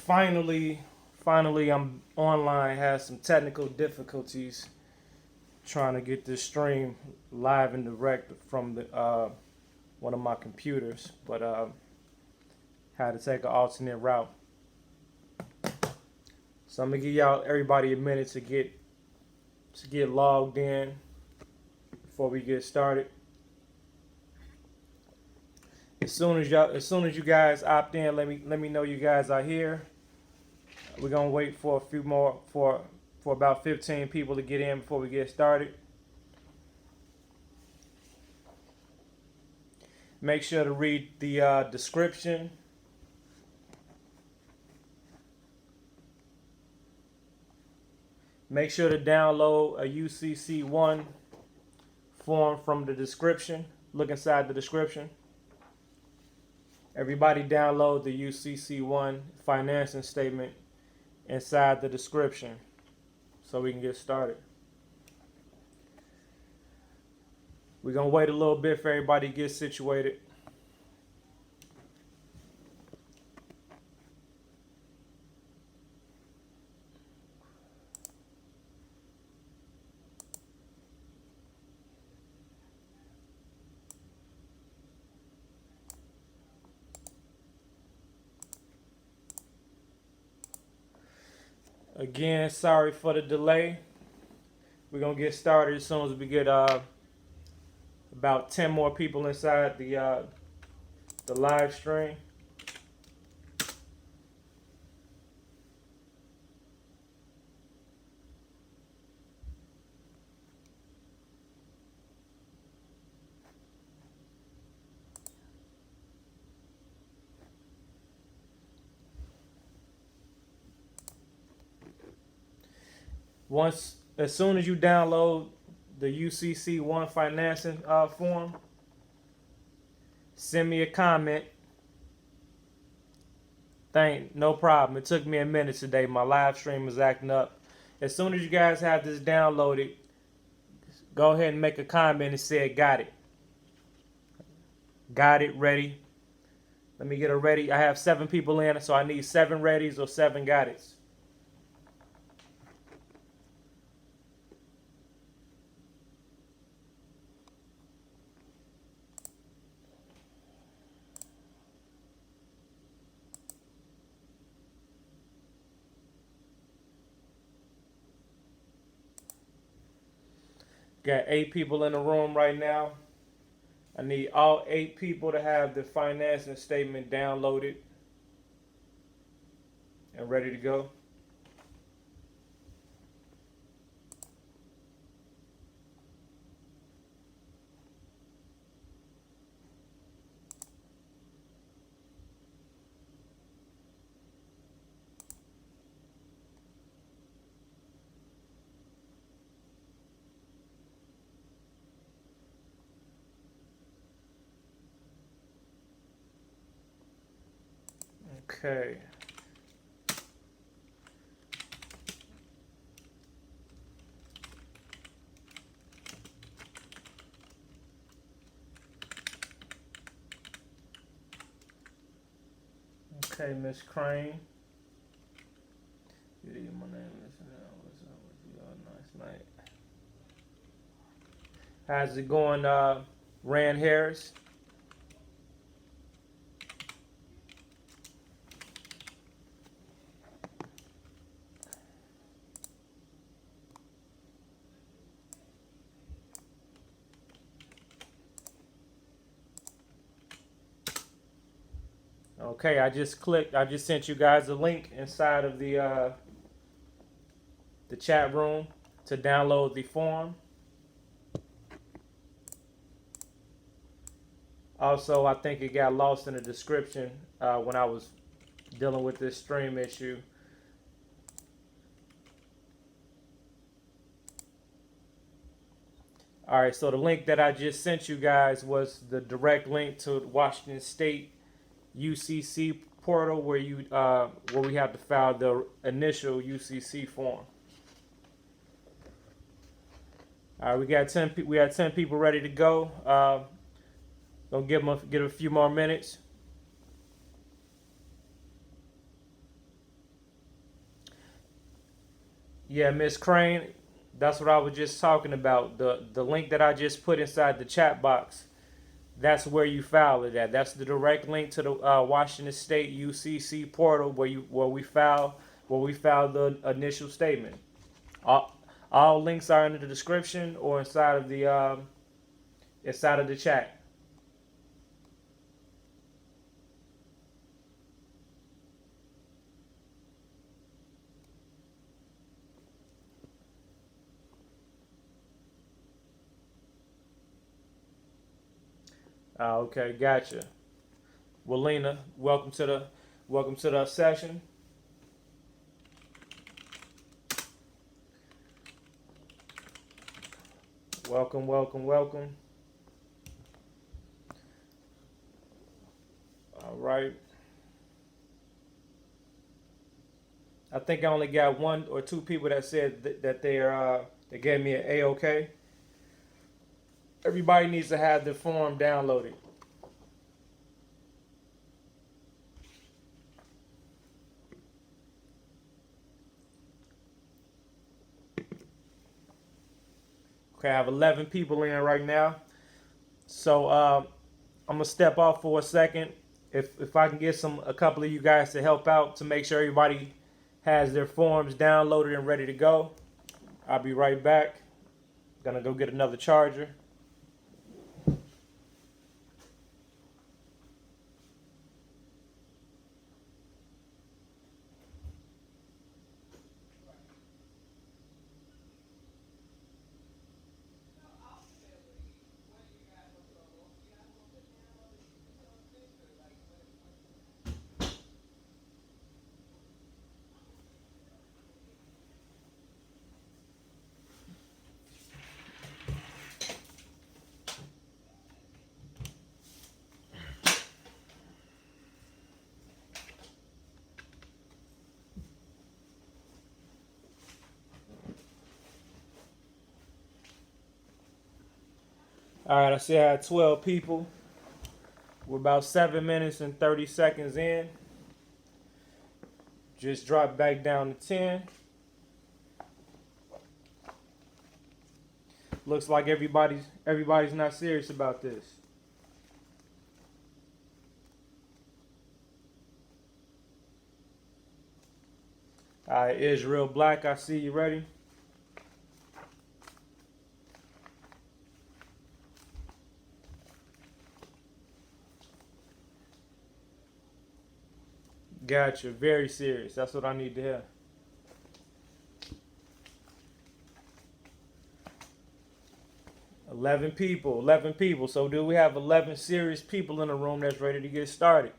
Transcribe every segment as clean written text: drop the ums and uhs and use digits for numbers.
finally, I'm online. Had some technical difficulties trying to get this stream live and direct from the one of my computers, but had to take an alternate route. So I'm gonna give everybody a minute to get logged in before we get started. As soon as you guys opt in, let me know you guys are here. We're gonna wait for a few more for about 15 people to get in before we get started. Make sure to read the description. Make sure to download a UCC1 form from the description. Look inside the description. Everybody download the UCC1 financing statement inside the description so we can get started. We're going to wait a little bit for everybody to get situated. Again, sorry for the delay. We're going to get started as soon as we get about 10 more people inside the live stream. As soon as you download the UCC1 financing form, send me a comment. No problem. It took me a minute today. My live stream was acting up. As soon as you guys have this downloaded, go ahead and make a comment and say got it. Got it, ready. Let me get a ready. I have 7 people in, so I need 7 readies or 7 got it's. Got 8 people in the room right now. I need all 8 people to have the financing statement downloaded and ready to go. Okay. Okay, Miss Crane. My name is what's up with you? Nice night. How's it going, Rand Harris? Okay, I just sent you guys a link inside of the chat room to download the form. Also, I think it got lost in the description when I was dealing with this stream issue. All right, so the link that I just sent you guys was the direct link to Washington State UCC portal where we have to file the initial UCC form. All right, we had 10 people ready to go. Gonna give a few more minutes. Yeah, Miss Crane, that's what I was just talking about. The link that I just put inside the chat box, that's where you file it at. That's the direct link to the Washington State UCC portal where we file the initial statement. All, all links are in the description or inside of the chat. Okay, gotcha. Well, Lena, welcome to the session. Welcome, welcome, welcome. All right. I think I only got one or two people that said that they gave me an A-OK. Everybody needs to have the form downloaded. Okay, I have 11 people in right now. So I'm gonna step off for a second. If I can get a couple of you guys to help out to make sure everybody has their forms downloaded and ready to go, I'll be right back. Gonna go get another charger. All right, I see I had 12 people. We're about 7 minutes and 30 seconds in. Just drop back down to 10. Looks like everybody's not serious about this. All right, Israel Black, I see you ready. Gotcha. Very serious. That's what I need to hear. Eleven people. 11 people. So do we have 11 serious people in the room that's ready to get started?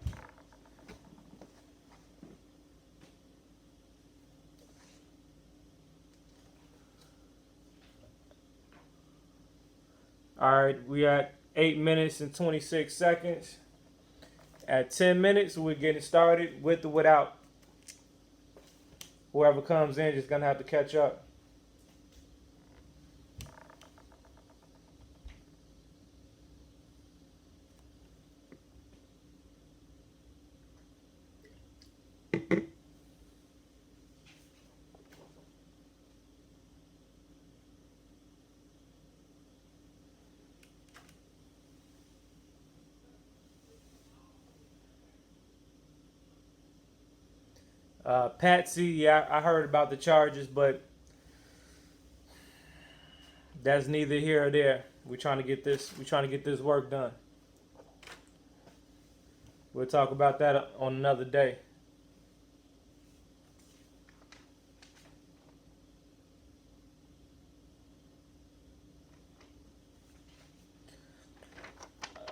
All right, we at 8 minutes and 26 seconds. At 10 minutes, we're getting started with or without. Whoever comes in is going to have to catch up. Patsy, yeah, I heard about the charges, but that's neither here or there. We're trying to get this. We're trying to get this work done. We'll talk about that on another day.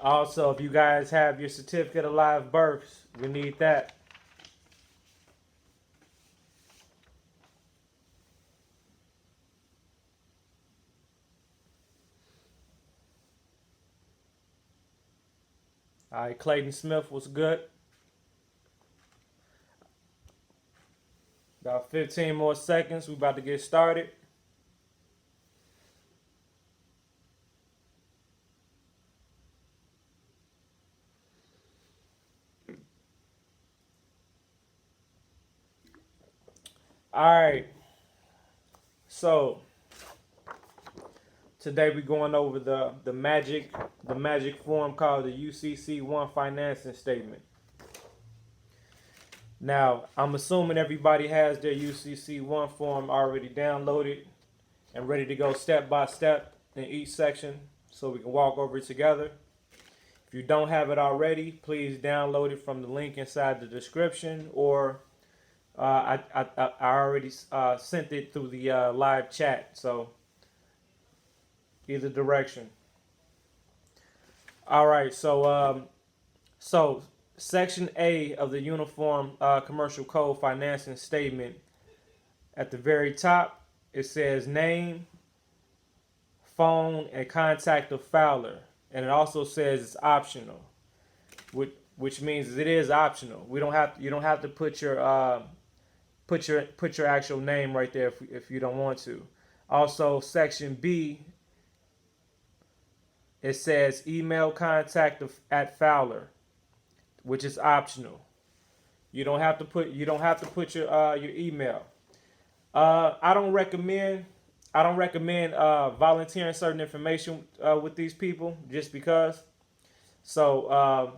Also, if you guys have your certificate of live births, we need that. All right, Clayton Smith was good. About 15 more seconds. We about to get started. All right. So today we're going over the magic form called the UCC 1 financing statement. Now, I'm assuming everybody has their UCC 1 form already downloaded and ready to go step by step in each section so we can walk over it together. If you don't have it already, please download it from the link inside the description, or I already sent it through the live chat, so either direction. All right, so Section A of the Uniform Commercial Code financing statement, at the very top, it says name, phone, and contact of filer. And it also says it's optional, which means it is optional. You don't have to put your actual name right there if you don't want to. Also, Section B, it says email contact at filer, which is optional. You don't have to put your email. I don't recommend volunteering certain information with these people just because. So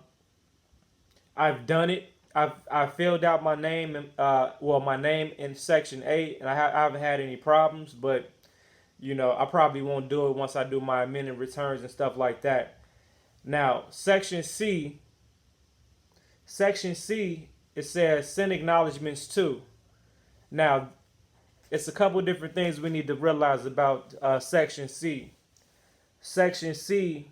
I've done it. I've filled out my name and my name in Section 8, and I haven't had any problems. But I probably won't do it once I do my amended returns and stuff like that. Now, Section C, it says send acknowledgments to. Now, it's a couple different things we need to realize about Section C. Section C,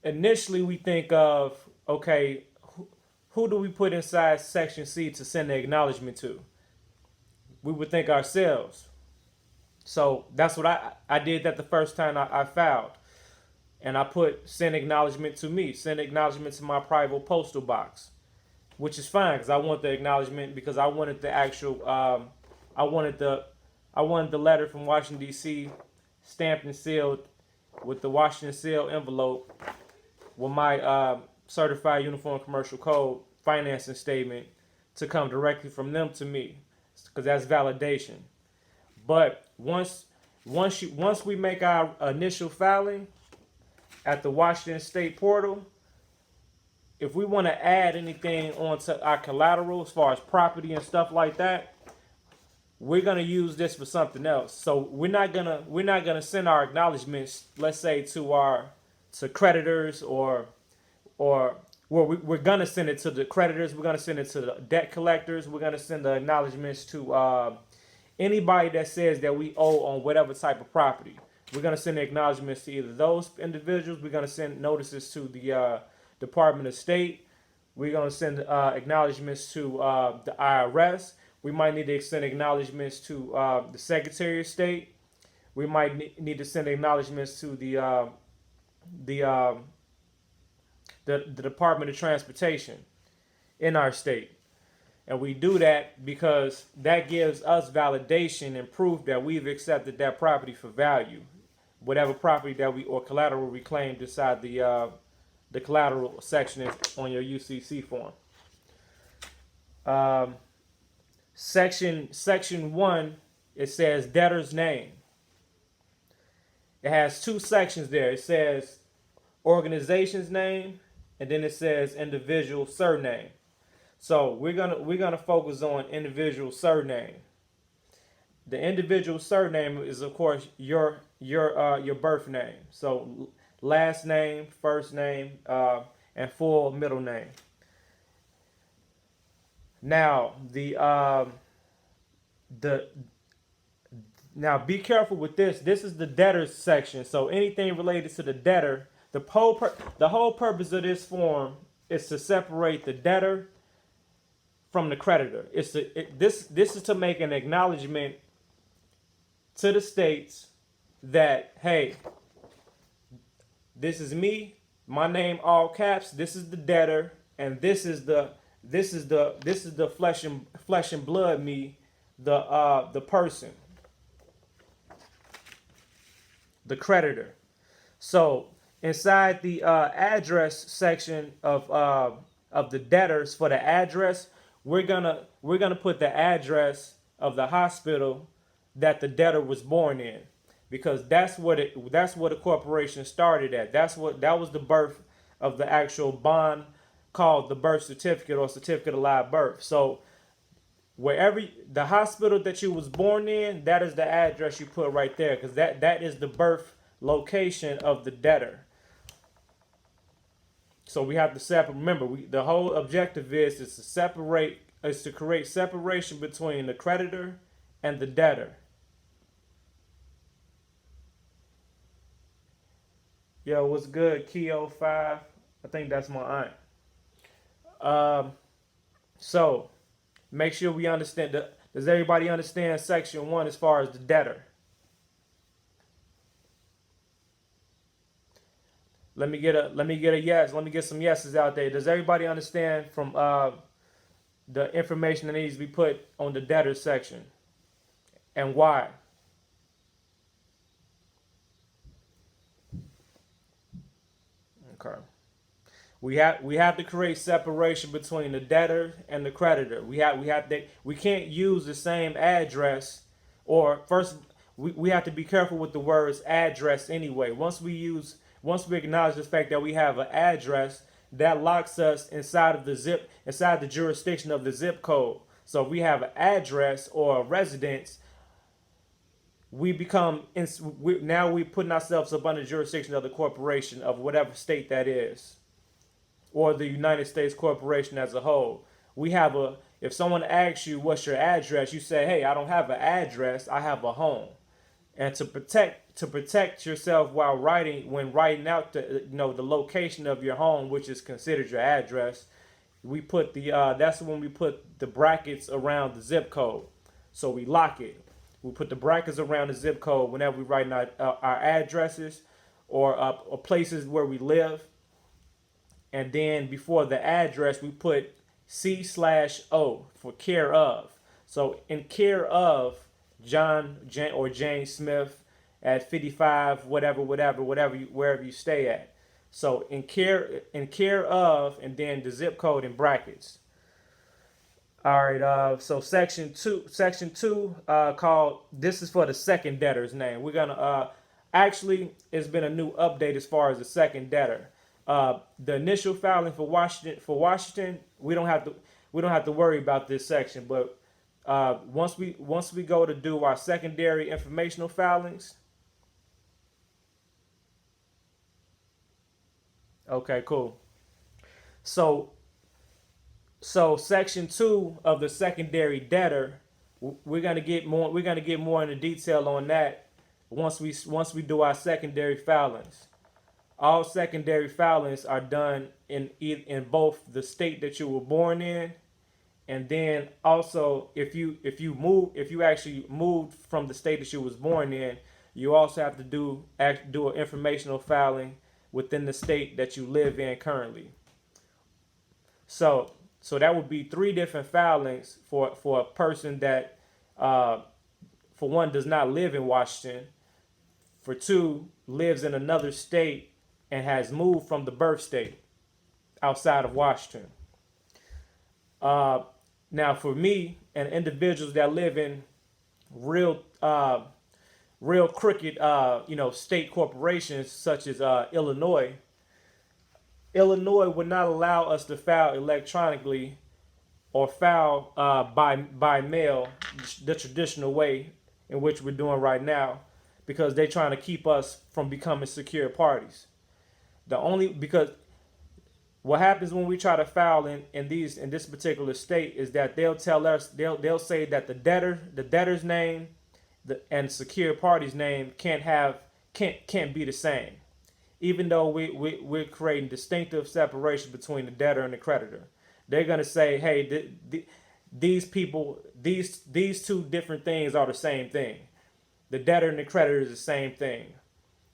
initially we think of, okay, who do we put inside Section C to send the acknowledgement to? We would think ourselves. So that's what I did that the first time I filed. And I put send acknowledgement to me, send acknowledgement to my private postal box, which is fine because I want the acknowledgement, because I wanted the actual, I wanted the letter from Washington, D.C. stamped and sealed with the Washington seal envelope with my certified uniform commercial code financing statement to come directly from them to me, because that's validation. But once we make our initial filing at the Washington State portal, if we want to add anything onto our collateral as far as property and stuff like that, we're gonna use this for something else. So we're not gonna send our acknowledgments, let's say to creditors or we're gonna send it to the creditors. We're gonna send it to the debt collectors. We're gonna send the acknowledgments to anybody that says that we owe on whatever type of property. We're gonna send the acknowledgments to either those individuals. We're gonna send notices to the Department of State. We're gonna send acknowledgments to the IRS. We might need to send acknowledgments to the Secretary of State. We might need to send acknowledgments to the Department of Transportation in our state. And we do that because that gives us validation and proof that we've accepted that property for value, whatever property that or collateral we claimed inside the collateral section is on your UCC form. Section 1, it says debtor's name. It has two sections there. It says organization's name, and then it says individual surname. So we're gonna focus on individual surname. The individual surname is, of course, your birth name. So last name, first name, and full middle name. Now now be careful with this. This is the debtors section. So anything related to the debtor, the whole purpose of this form is to separate the debtor from the creditor. This is to make an acknowledgement to the states that, hey, this is me, my name all caps, this is the debtor, and this is the flesh and blood me, the person, the creditor. So inside the address section of the debtors, for the address, we're gonna put the address of the hospital that the debtor was born in, because that's what a corporation started at. That was the birth of the actual bond, called the birth certificate or certificate of live birth. So wherever the hospital that you was born in, that is the address you put right there, because that is the birth location of the debtor. So we have to separate. Remember, the whole objective is to create separation between the creditor and the debtor. Yo, what's good, Keo 5? I think that's my aunt. So make sure we understand. Does everybody understand Section 1 as far as the debtor? Let me get a yes. Let me get some yeses out there. Does everybody understand from the information that needs to be put on the debtor section, and why? Okay. We have to create separation between the debtor and the creditor. We can't use the same address, or first we have to be careful with the words address anyway. Once we acknowledge the fact that we have an address, that locks us inside the jurisdiction of the zip code. So if we have an address or a residence, now we're putting ourselves up under jurisdiction of the corporation of whatever state that is, or the United States corporation as a whole. If someone asks you what's your address, you say, hey, I don't have an address, I have a home. And to protect yourself when writing out the location of your home, which is considered your address, that's when we put the brackets around the zip code. So we lock it. We put the brackets around the zip code whenever we write our addresses or places where we live. And then before the address, we put C/O for care of. So in care of John or Jane Smith at 55, wherever you stay at. So in care of, and then the zip code in brackets. All right. So section two, called, this is for the second debtor's name. We're gonna actually, it's been a new update as far as the second debtor. The initial filing for Washington, we don't have to worry about this section. But once we go to do our secondary informational filings. Okay, cool. So section 2 of the secondary debtor, we're gonna get more into detail on that once we do our secondary filings. All secondary filings are done in both the state that you were born in, and then also if you actually moved from the state that you was born in, you also have to do an informational filing within the state that you live in currently. So that would be 3 different filings for a person that, for one, does not live in Washington, for 2, lives in another state and has moved from the birth state outside of Washington. Now, for me and individuals that live in real crooked, state corporations such as Illinois would not allow us to file electronically or file by mail the traditional way in which we're doing right now, because they're trying to keep us from becoming secure parties. Because what happens when we try to file in this particular state is that they'll tell us, they'll say that the debtor's name and secure party's name can't be the same, even though we're creating distinctive separation between the debtor and the creditor. They're gonna say, hey, these 2 different things are the same thing. The debtor and the creditor is the same thing.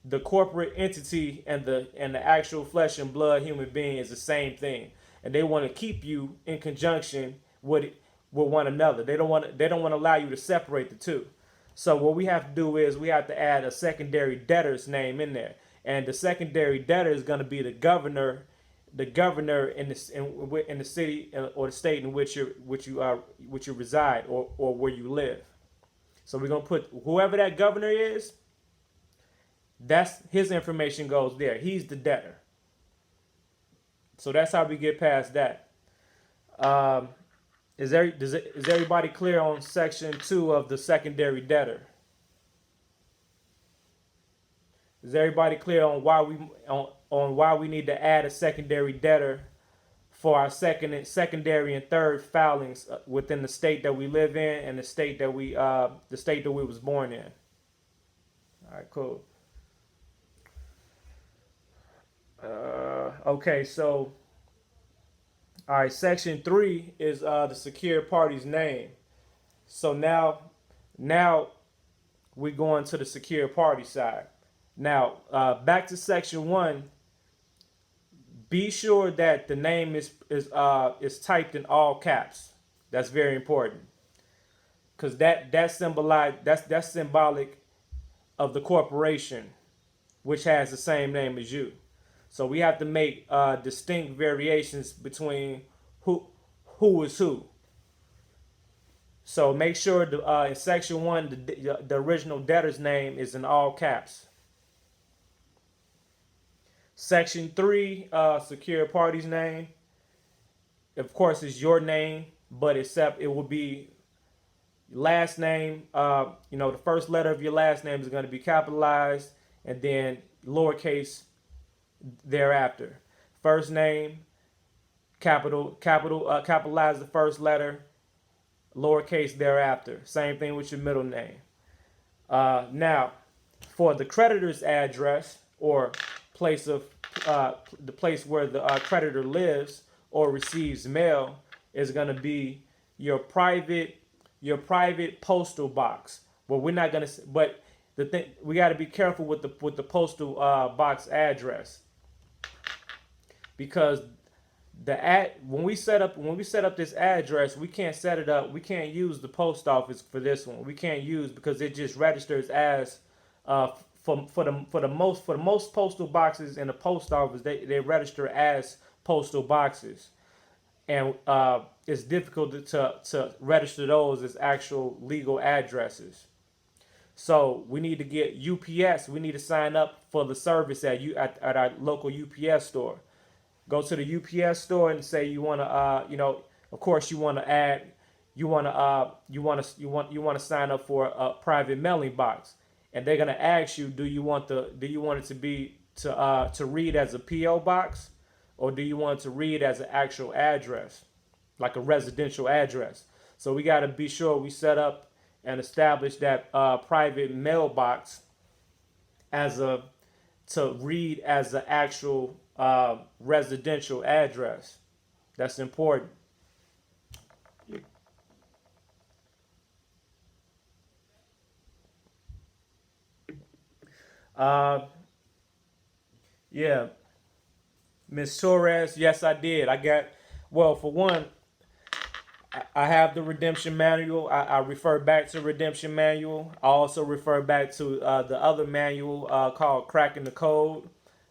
The corporate entity and the actual flesh and blood human being is the same thing, and they want to keep you in conjunction with one another. They don't want to allow you to separate the 2. So what we have to do is we have to add a secondary debtor's name in there, and the secondary debtor is going to be the governor in the city or the state in which you reside or where you live. So we're going to put whoever that governor is, that's his information goes there. He's the debtor. So that's how we get past that. Um, is everybody clear on section 2 of the secondary debtor? Is everybody clear on why we need to add a secondary debtor for our secondary and third filings within the state that we live in and the state that we was born in? All right, cool. Okay, so all right, section 3 is the secured party's name. So now we go into the secured party side. Now back to section 1. Be sure that the name is typed in all caps. That's very important, because that's symbolic of the corporation, which has the same name as you. So we have to make distinct variations between who is who. So make sure in section 1 the original debtor's name is in all caps. Section 3, secure party's name, of course, is your name, but except it will be last name. The first letter of your last name is going to be capitalized, and then lowercase thereafter. First name, capitalize the first letter, lowercase thereafter. Same thing with your middle name. Now, for the creditor's address, or the place where the creditor lives or receives mail, is going to be your private postal box. Well, we're not going to, but the thing, we got to be careful with the postal box address, because when we set up this address, we can't set it up. We can't use the post office for this one. We can't use, because it just registers as for the most postal boxes in the post office, they register as postal boxes, and it's difficult to register those as actual legal addresses. So we need to get UPS. We need to sign up for the service at our local UPS store. Go to the UPS store and say you want to, of course you want to add, you want to sign up for a private mailing box, and they're gonna ask you, do you want it to be to read as a PO box, or do you want it to read as an actual address, like a residential address? So we got to be sure we set up and establish that private mailbox to read as an actual residential address. That's important. Yeah, Miss Torres. Yes, I did. Well, for one, I have the redemption manual. I refer back to redemption manual. I also refer back to the other manual called Cracking the Code.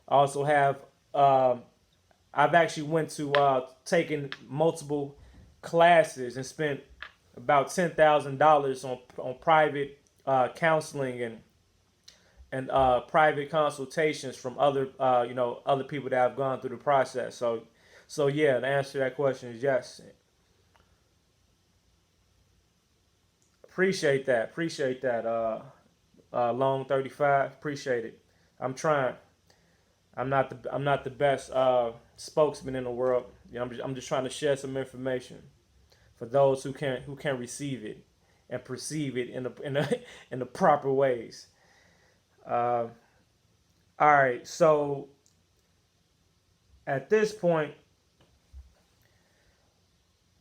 I also have. I've actually went to taken multiple classes and spent about $10,000 on private counseling and private consultations from other other people that have gone through the process. So yeah, the answer to that question is yes. Appreciate that. Appreciate that. Long 35. Appreciate it. I'm trying. I'm not the best spokesman in the world. I'm just trying to share some information for those who can receive it and perceive it in the proper ways. All right. So at this point,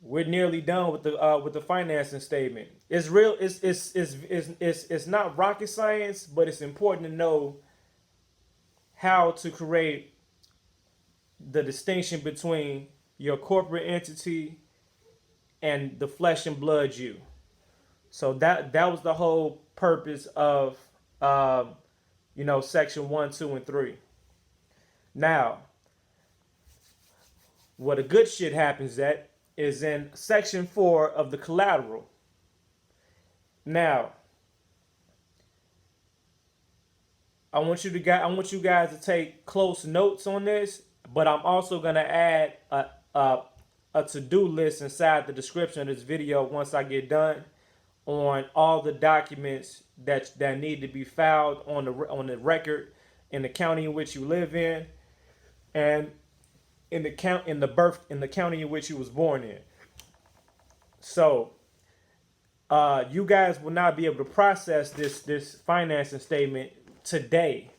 we're nearly done with the financing statement. It's real. It's not rocket science, but it's important to know how to create the distinction between your corporate entity and the flesh and blood you. So that was the whole purpose of section 1, 2, and 3. Now, where the good shit happens at is in section 4 of the collateral. Now, I want you guys to take close notes on this, but I'm also gonna add a, a to-do list inside the description of this video once I get done on all the documents that need to be filed on the record in the county in which you live in, and in the county in which you was born in. So you guys will not be able to process this financing statement today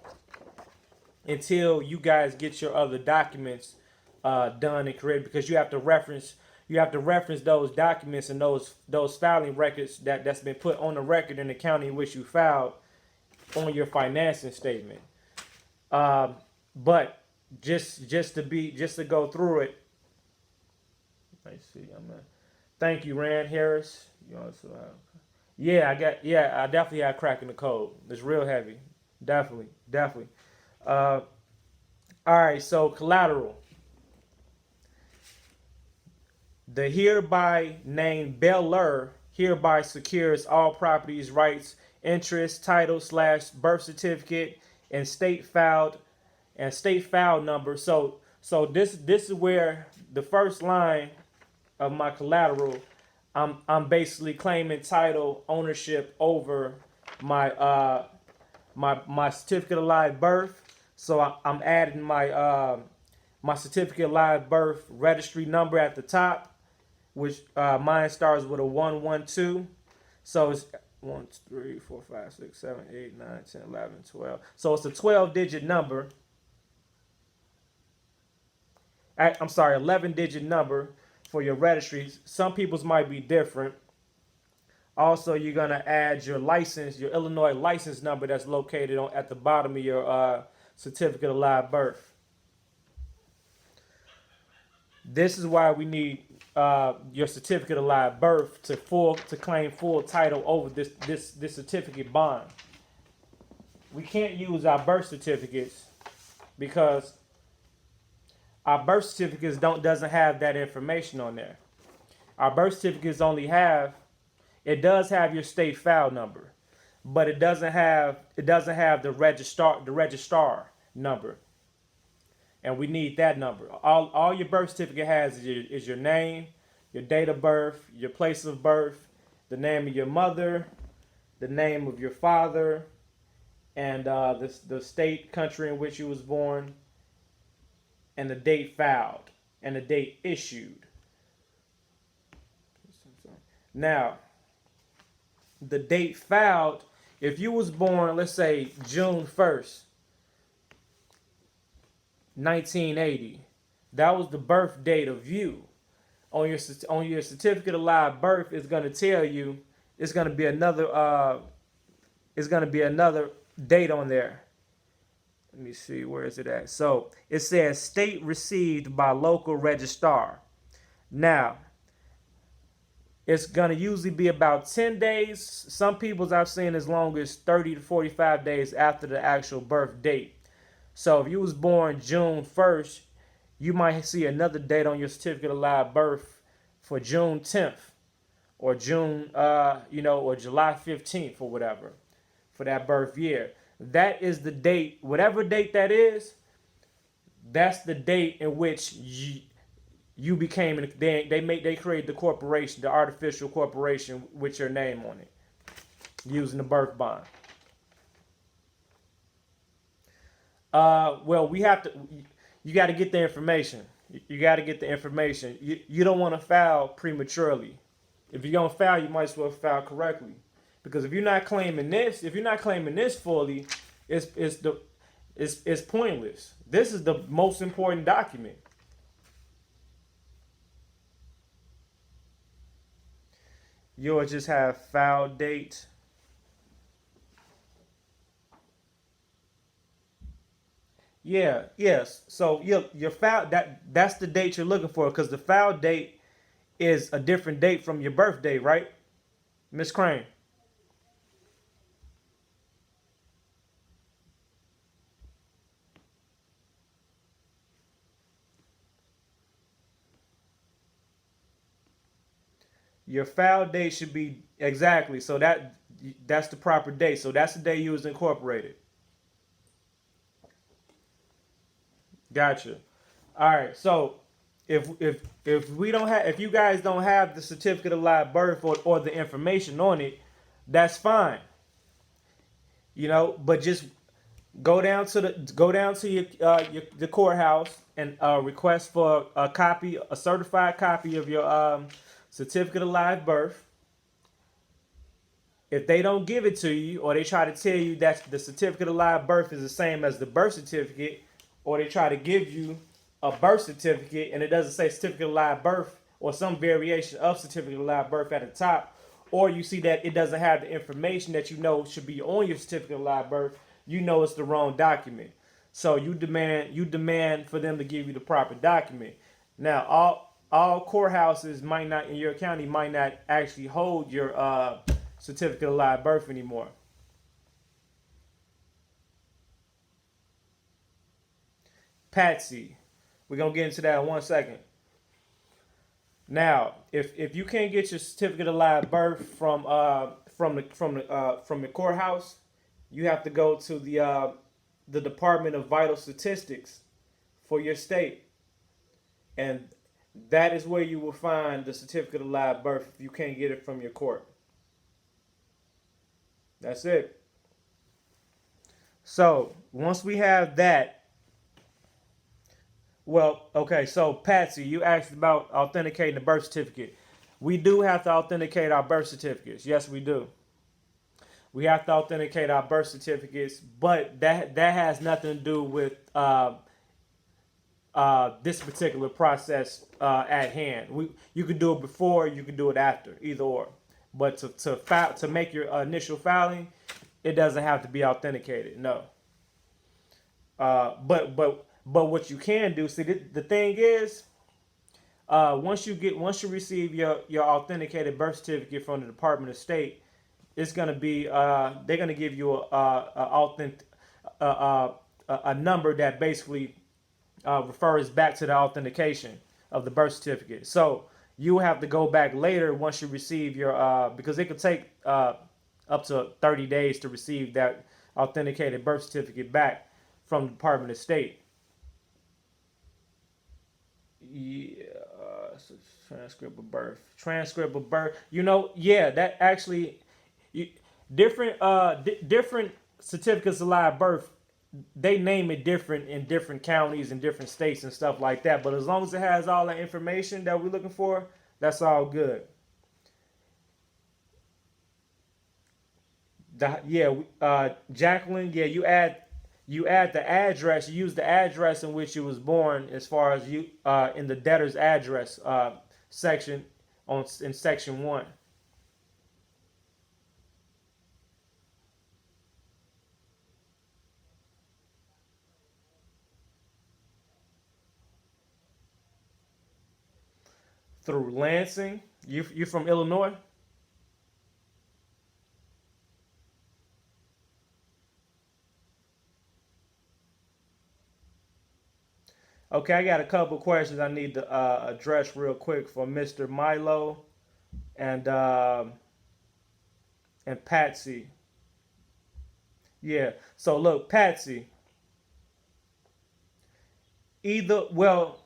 until you guys get your other documents done and correct, because you have to reference those documents and those filing records that's been put on the record in the county in which you filed on your financing statement. But just to go through it. Let's see. Thank you, Rand Harris. You also I definitely had crack in the code. It's real heavy. Definitely. All right, so collateral. The hereby named Beller hereby secures all properties, rights, interest, title / birth certificate, and state filed number. So this is where the first line of my collateral, I'm basically claiming title ownership over my my certificate of live birth. So I'm adding my certificate of live birth registry number at the top, which mine starts with a 112. So it's 1, 2, 3, 4, 5, 6, 7, 8, 9, 10, 11, 12. So it's a 12-digit number. I'm sorry, 11-digit number for your registries. Some people's might be different. Also, you're gonna add your license, your Illinois license number that's located at the bottom of your certificate of live birth. This is why we need your certificate of live birth to claim full title over this certificate bond. We can't use our birth certificates because our birth certificates doesn't have that information on there. Our birth certificates does have your state file number, but it doesn't have the registrar number. And we need that number. All your birth certificate has is your name, your date of birth, your place of birth, the name of your mother, the name of your father, and the state, country in which you was born, and the date filed, and the date issued. Now, the date filed, if you was born, let's say June 1st, 1980, that was the birth date of you. On your certificate of live birth, it's going to tell you it's going to be another date on there. Let me see, where is it at? So it says state received by local registrar. Now, it's going to usually be about 10 days. Some people's I've seen as long as 30 to 45 days after the actual birth date. So if you was born June 1st, you might see another date on your certificate of live birth for June 10th or June, or July 15th or whatever for that birth year. That is the date, whatever date that is, that's the date in which you became, they created the corporation, the artificial corporation with your name on it, using the birth bond. Well, you got to get the information. You got to get the information. You don't want to file prematurely. If you're going to file, you might as well file correctly. Because if you're not claiming this fully, it's pointless. This is the most important document. You'll just have file date. Yes. So your file that's the date you're looking for, because the file date is a different date from your birthday, right, Miss Crane? Your file date should be exactly, so that's the proper date. So that's the day you was incorporated. Gotcha. All right. So if we don't have, if you guys don't have the certificate of live birth or the information on it, that's fine. You know, but just go down to your the courthouse and request for a copy, a certified copy of your certificate of live birth. If they don't give it to you, or they try to tell you that the certificate of live birth is the same as the birth certificate, or they try to give you a birth certificate and it doesn't say certificate of live birth or some variation of certificate of live birth at the top, or you see that it doesn't have the information that you know should be on your certificate of live birth, you know it's the wrong document. So you demand for them to give you the proper document. Now all courthouses might not in your county might not actually hold your certificate of live birth anymore. Patsy, we're gonna get into that in 1 second. Now, if you can't get your certificate of live birth from the courthouse, you have to go to the Department of Vital Statistics for your state, and that is where you will find the certificate of live birth if you can't get it from your court. That's it. So once we have that, well, okay. So Patsy, you asked about authenticating the birth certificate. We do have to authenticate our birth certificates. Yes, we do. We have to authenticate our birth certificates, but that has nothing to do with this particular process at hand. You can do it before, you can do it after, either or. But to make your initial filing, it doesn't have to be authenticated. No. But what you can do, see, the thing is, once you receive your authenticated birth certificate from the Department of State, it's gonna be they're gonna give you a number that basically refers back to the authentication of the birth certificate. So you have to go back later once you receive your because it could take up to 30 days to receive that authenticated birth certificate back from the Department of State. Yeah, so transcript of birth. Transcript of birth. You know, yeah, that actually you, different certificates of live birth, they name it different in different counties and different states and stuff like that. But as long as it has all the information that we're looking for, that's all good. Yeah, Jacqueline. Yeah, you add the address. You use the address in which you was born, as far as you in the debtor's address section on in section 1. Through Lansing. You from Illinois? Okay, I got a couple questions I need to address real quick for Mr. Milo and and Patsy. Yeah. So look, Patsy. Either well,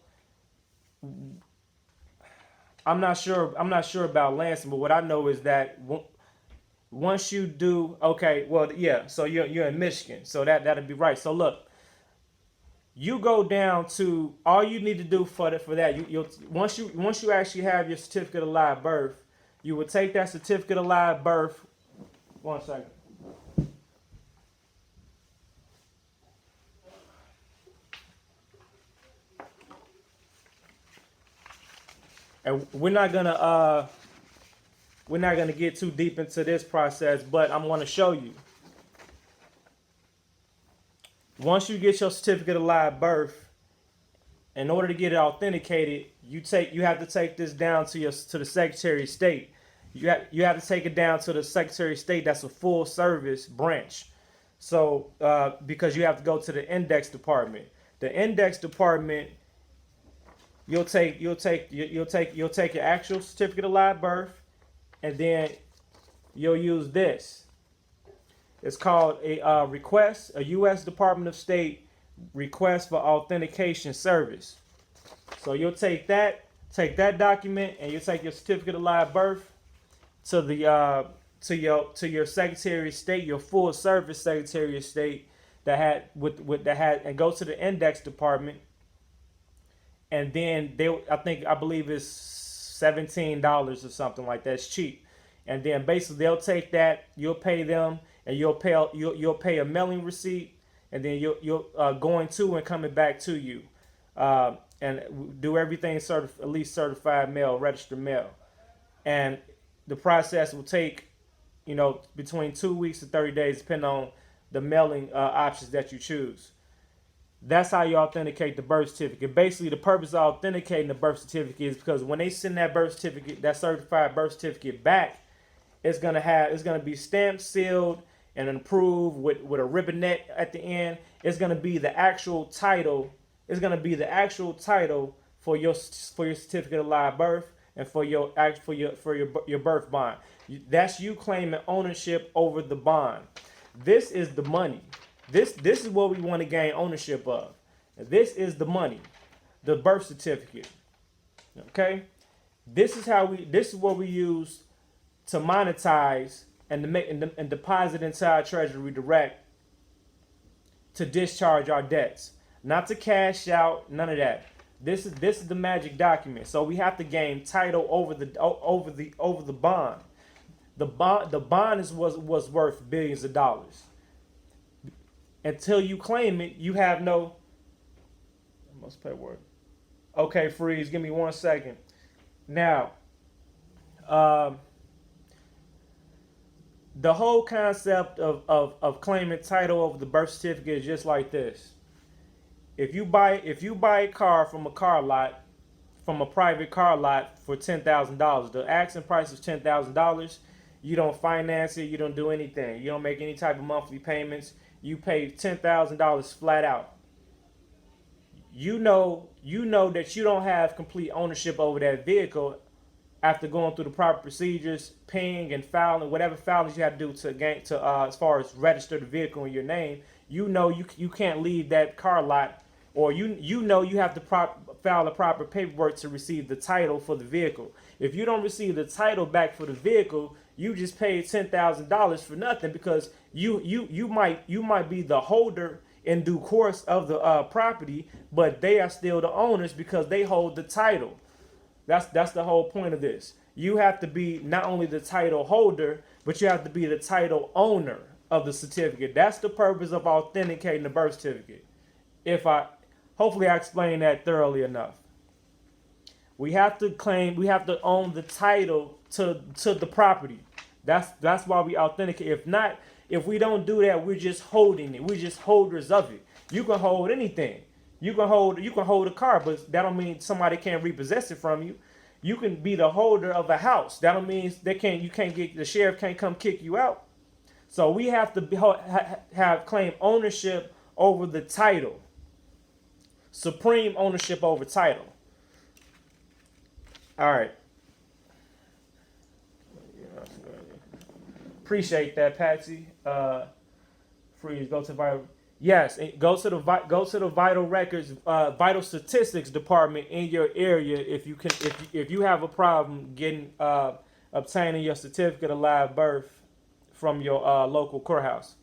I'm not sure. I'm not sure about Lansing, but what I know is that once you do, okay, well, yeah. So you're in Michigan, so that'll be right. So look, you go down to all you need to do for that. You'll once you actually have your certificate of live birth, you will take that certificate of live birth. 1 second. And we're not gonna get too deep into this process, but I'm gonna show you. Once you get your certificate of live birth, in order to get it authenticated, you have to take this down to the Secretary of State. You have to take it down to the Secretary of State. That's a full service branch. So because you have to go to the index department. The index department, you'll take your actual certificate of live birth, and then you'll use this. It's called a request, a U.S. Department of State request for authentication service. So you'll take that document, and you'll take your certificate of live birth to the to your Secretary of State, your full service Secretary of State that had with that had, and go to the index department, and then I believe it's $17 or something like that. It's cheap. And then basically they'll take that, you'll pay them, and you'll pay a mailing receipt, and then you'll going to and coming back to you, and do everything at least certified mail, registered mail, and the process will take between 2 weeks to 30 days, depending on the mailing options that you choose. That's how you authenticate the birth certificate. Basically, the purpose of authenticating the birth certificate is because when they send that birth certificate, that certified birth certificate back, it's gonna be stamped, sealed, and approved with a ribbonette at the end. It's gonna be the actual title. It's gonna be the actual title for your certificate of live birth and for your birth bond. That's you claiming ownership over the bond. This is the money. This is what we want to gain ownership of. This is the money, the birth certificate. Okay, this is what we use to monetize and deposit into our treasury direct to discharge our debts, not to cash out, none of that. This is the magic document. So we have to gain title over the bond. The bond was worth billions of dollars. Until you claim it, you have no. I must pay word. Okay, freeze. Give me 1 second. Now, the whole concept of claiming title over the birth certificate is just like this. If you buy a car from a private car lot for $10,000, the asking price is $10,000. You don't finance it. You don't do anything. You don't make any type of monthly payments. You pay $10,000 flat out. You know that you don't have complete ownership over that vehicle after going through the proper procedures, paying and filing whatever filings you have to do to as far as register the vehicle in your name. You can't leave that car lot, or you have to file the proper paperwork to receive the title for the vehicle. If you don't receive the title back for the vehicle, you just paid $10,000 for nothing, because you might be the holder in due course of the property, but they are still the owners because they hold the title. That's the whole point of this. You have to be not only the title holder, but you have to be the title owner of the certificate. That's the purpose of authenticating the birth certificate. Hopefully I explained that thoroughly enough. We have to own the title to the property. That's why we authenticate. If we don't do that, we're just holding it. We're just holders of it. You can hold anything. You can hold a car, but that don't mean somebody can't repossess it from you. You can be the holder of a house. That don't mean the sheriff can't come kick you out. So we have to have claim ownership over the title. Supreme ownership over title. All right. Appreciate that, Patsy. Freeze. Go to vital. Yes, go to the vital records, vital statistics department in your area if you have a problem obtaining your certificate of live birth from your local courthouse.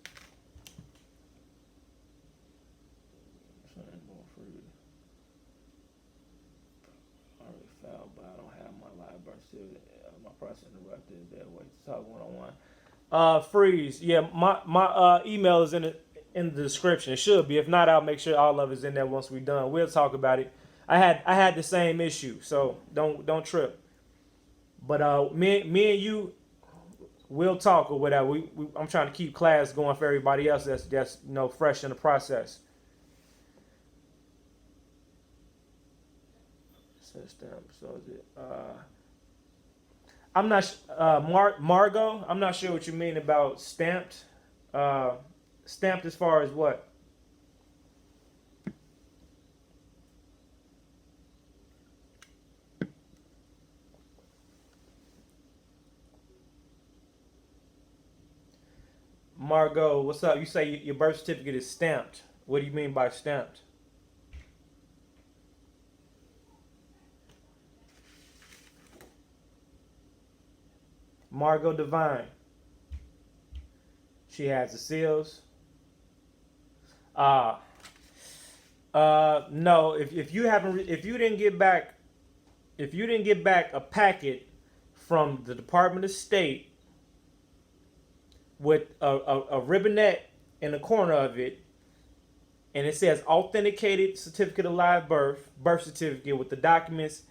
Freeze. Yeah, my email is in the description. It should be. If not, I'll make sure all of it's in there once we're done. We'll talk about it. I had the same issue, so don't trip. But me and you, we'll talk or whatever. I'm trying to keep class going for everybody else that's fresh in the process. So is it? I'm not Margot. I'm not sure what you mean about stamped. Stamped as far as what? Margot, what's up? You say your birth certificate is stamped. What do you mean by stamped? Margot Devine. She has the seals. Uh no. If you haven't, if you didn't get back, if you didn't get back a packet from the Department of State with a ribbonette in the corner of it, and it says authenticated certificate of live birth certificate with the documents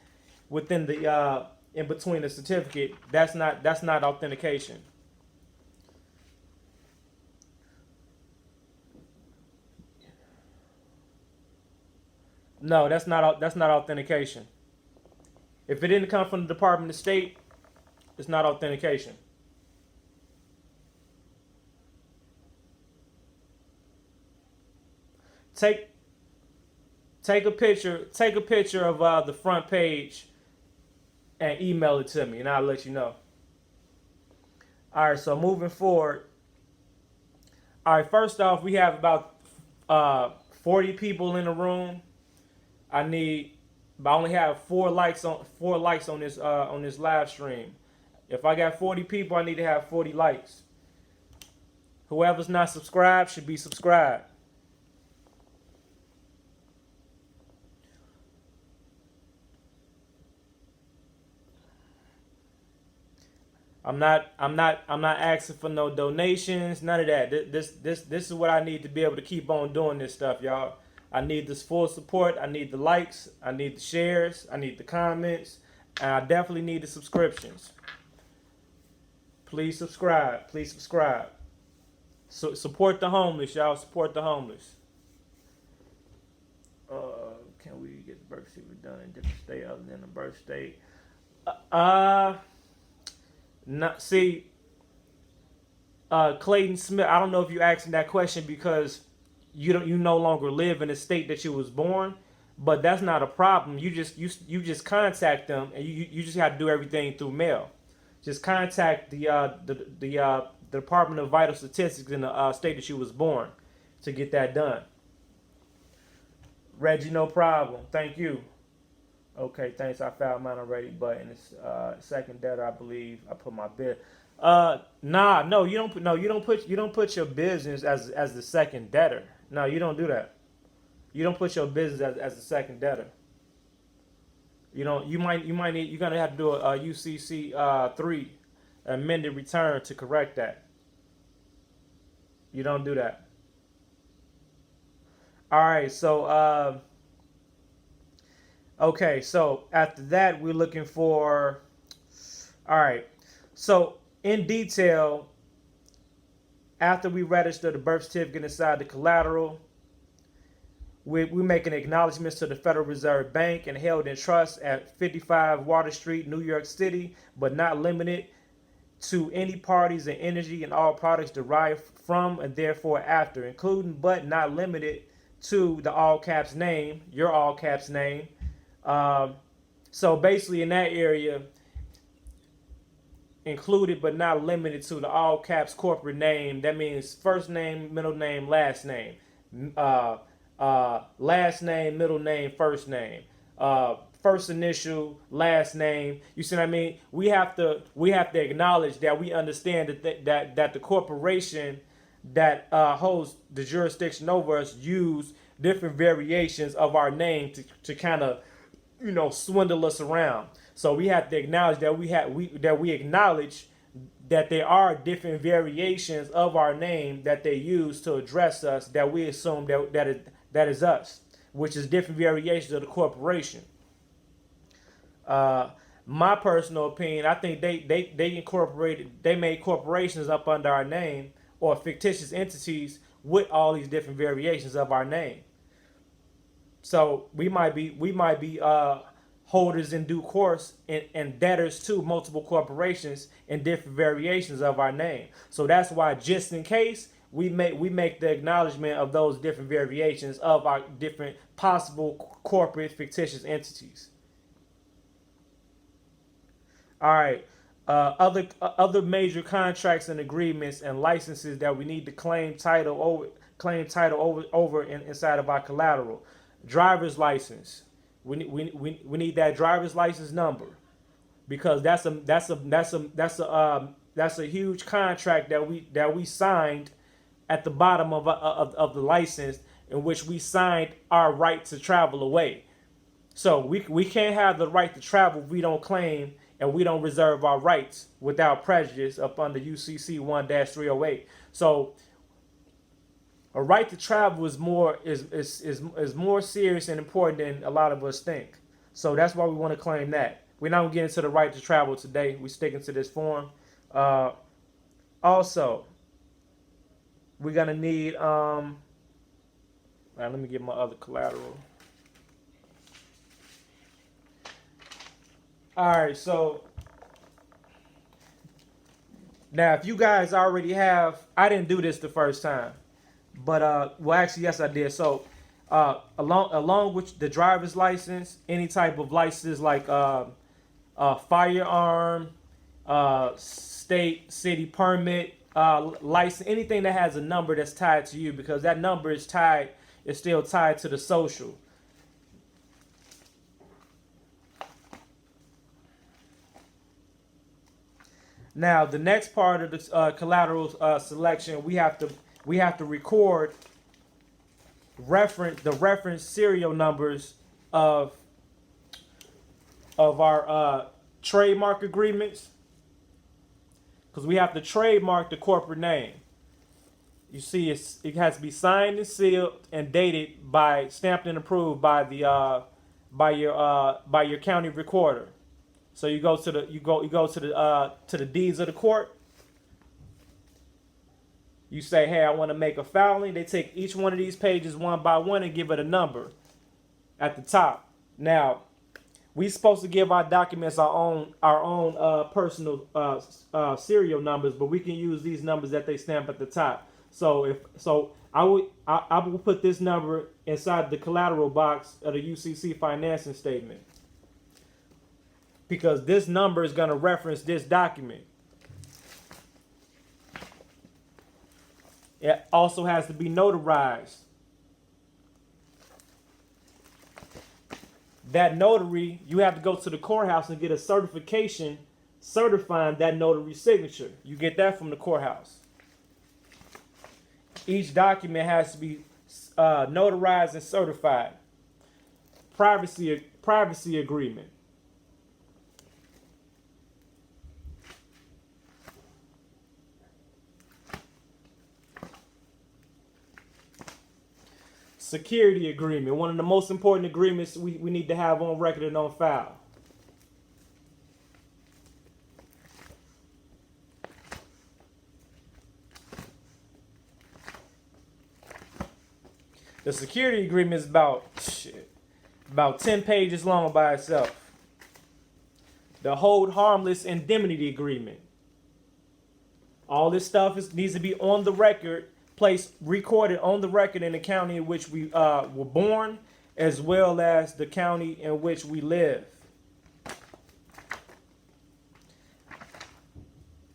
within the in between the certificate, that's not authentication. No, that's not authentication. If it didn't come from the Department of State, it's not authentication. Take take a picture. Take a picture of the front page and email it to me, and I'll let you know. All right. So moving forward. All right. First off, we have about 40 people in the room. I need. I only have four likes on this live stream. If I got 40 people, I need to have 40 likes. Whoever's not subscribed should be subscribed. I'm not asking for no donations, none of that. This is what I need to be able to keep on doing this stuff, y'all. I need this full support. I need the likes. I need the shares. I need the comments. And I definitely need the subscriptions. Please subscribe. Please subscribe. So support the homeless, y'all. Support the homeless. Can we get the birth certificate done in a different state other than the birth state? Uh, Not see, Clayton Smith. I don't know if you asking that question because you no longer live in the state that you was born, but that's not a problem. You just contact them, and you just have to do everything through mail. Just contact the Department of Vital Statistics in the state that you was born to get that done. Reggie, no problem. Thank you. Okay, thanks. I found mine already, but in this second debtor, I believe I put my bid. Nah, no, you don't put you don't put your business as the second debtor. No, you don't do that. You don't put your business as the second debtor. You don't. You might need. You're gonna have to do a UCC 3 amended return to correct that. You don't do that. All right. So okay. So after that, we're looking for. All right. So in detail, after we register the birth certificate inside the collateral, we making acknowledgments to the Federal Reserve Bank and held in trust at 55 Water Street, New York City, but not limited to any parties and energy and all products derived from and therefore after, including but not limited to the all caps name, your all caps name. Um, so basically, in that area, included but not limited to the all caps corporate name. That means first name, middle name, last name. Uh, Last name, middle name, first name. First initial, last name. You see what I mean? We have to acknowledge that we understand that the corporation that holds the jurisdiction over us use different variations of our name to kind of swindle us around. So we have to acknowledge that we acknowledge that there are different variations of our name that they use to address us that we assume that is us, which is different variations of the corporation. Uh, my personal opinion, I think they made corporations up under our name or fictitious entities with all these different variations of our name. So we might be holders in due course and debtors to multiple corporations in different variations of our name. So that's why, just in case, we make the acknowledgement of those different variations of our different possible corporate fictitious entities. All right. Other major contracts and agreements and licenses that we need to claim title over claim title inside of our collateral. Driver's license. We need that driver's license number, because that's a huge contract that we signed at the bottom of the license, in which we signed our right to travel away. So we can't have the right to travel if we don't claim and we don't reserve our rights without prejudice up under UCC 1-308. So a right to travel is more serious and important than a lot of us think. So that's why we want to claim that. We're not going to get into the right to travel today. We're sticking to this form. Also, we're going to need, let me get my other collateral. All right, so now if you guys already have, I didn't do this the first time, but well, actually, yes, I did. So along with the driver's license, any type of license like firearm, state, city permit, license, anything that has a number that's tied to you, because that number is still tied to the social. Now, the next part of the collateral selection, we have to record the reference serial numbers of our trademark agreements, because we have to trademark the corporate name. You see, it has to be signed and sealed and dated stamped and approved by your county recorder. So you go to the deeds of the court. You say, hey, I want to make a filing. They take each one of these pages one by one and give it a number at the top. Now, we're supposed to give our documents our own personal serial numbers, but we can use these numbers that they stamp at the top. So I will put this number inside the collateral box of the UCC financing statement, because this number is going to reference this document. It also has to be notarized. That notary, you have to go to the courthouse and get a certification certifying that notary signature. You get that from the courthouse. Each document has to be notarized and certified. Privacy agreement. Security agreement, one of the most important agreements we need to have on record and on file. The security agreement is about 10 pages long by itself. The hold harmless indemnity agreement. All this stuff needs to be on the record, recorded on the record in the county in which we were born, as well as the county in which we live.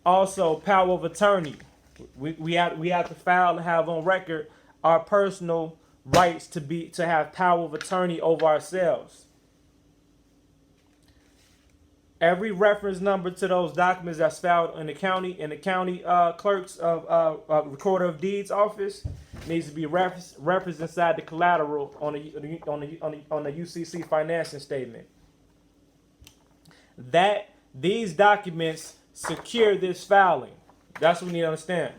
Also, power of attorney. We have to file and have on record our personal rights to have power of attorney over ourselves. Every reference number to those documents that's filed in the county clerk's recorder of deeds office needs to be referenced inside the collateral on the UCC financing statement. That these documents secure this filing. That's what we need to understand.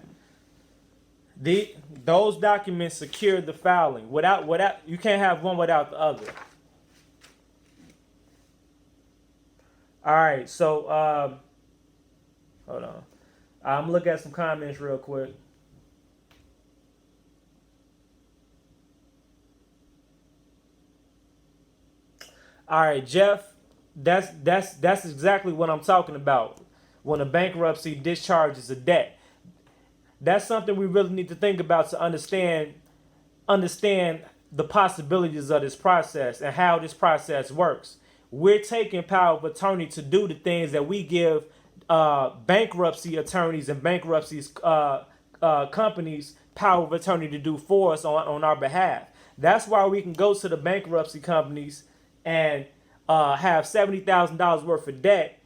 Those documents secure the filing. Without you can't have one without the other. All right, so hold on. I'm looking at some comments real quick. All right, Jeff, that's exactly what I'm talking about. When a bankruptcy discharges a debt, that's something we really need to think about to understand the possibilities of this process and how this process works. We're taking power of attorney to do the things that we give bankruptcy attorneys and bankruptcy companies power of attorney to do for us on our behalf. That's why we can go to the bankruptcy companies and have $70,000 worth of debt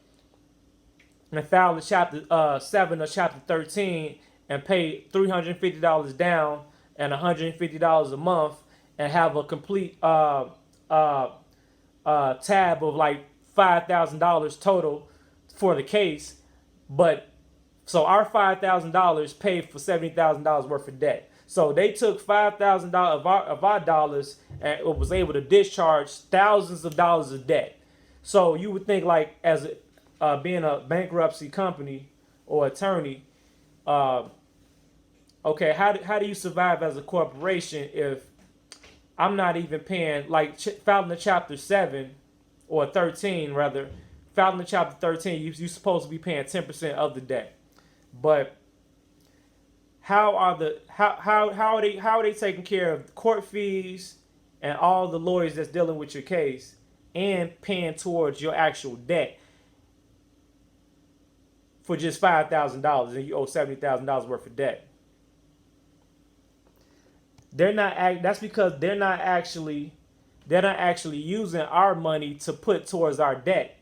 and file the chapter 7 or chapter 13 and pay $350 down and $150 a month and have a complete tab of like $5,000 total for the case. But so our $5,000 paid for $70,000 worth of debt. So they took $5,000 of our dollars and was able to discharge thousands of dollars of debt. So you would think, like, as being a bankruptcy company or attorney, okay, how do you survive as a corporation if I'm not even paying, like, filing the chapter 7 or 13 rather, filing the chapter 13, you're supposed to be paying 10% of the debt. But how are they taking care of court fees and all the lawyers that's dealing with your case and paying towards your actual debt for just $5,000 and you owe $70,000 worth of debt? That's because they're not actually using our money to put towards our debt.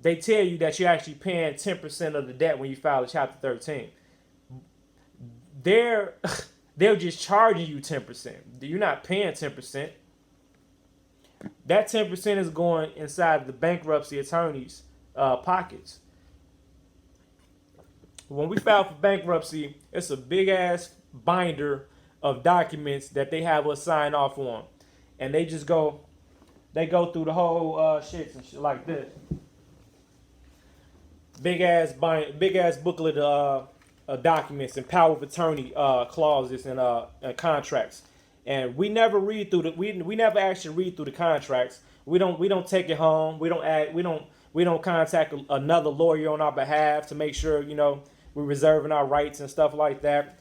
They tell you that you're actually paying 10% of the debt when you file a chapter 13. They're just charging you 10%. You're not paying 10%. That 10% is going inside the bankruptcy attorney's pockets. When we file for bankruptcy, it's a big ass binder of documents that they have us sign off on, and they go through the whole shit and shit like this. Big ass booklet of documents and power of attorney clauses and contracts, and we never read through we never actually read through the contracts. We don't take it home. We don't contact another lawyer on our behalf to make sure we're reserving our rights and stuff like that,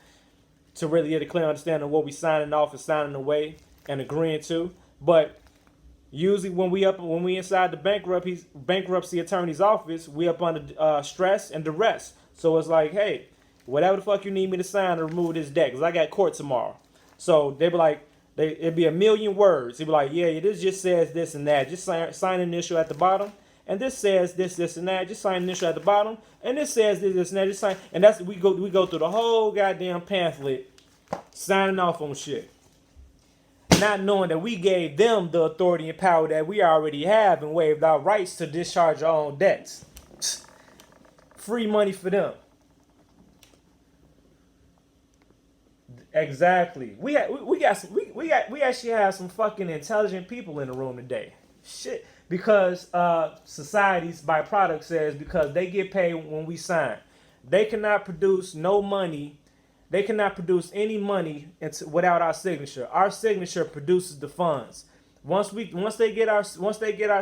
to really get a clear understanding of what we signing off and signing away and agreeing to. But usually when we inside the bankruptcy attorney's office, we up under stress and duress. So it's like, hey, whatever the fuck you need me to sign to remove this debt, because I got court tomorrow. So they be like, it'd be a million words. They'd be like, yeah, this just says this and that. Just sign an initial at the bottom. And this says this, and that. Just sign an initial at the bottom. And this says this, and that. Just sign. And that's we go through the whole goddamn pamphlet, signing off on shit, not knowing that we gave them the authority and power that we already have and waived our rights to discharge our own debts. Free money for them. Exactly. We actually have some fucking intelligent people in the room today. Shit. Because society's byproduct says because they get paid when we sign. They cannot produce no money. They cannot produce any money without our signature. Our signature produces the funds. Once they get our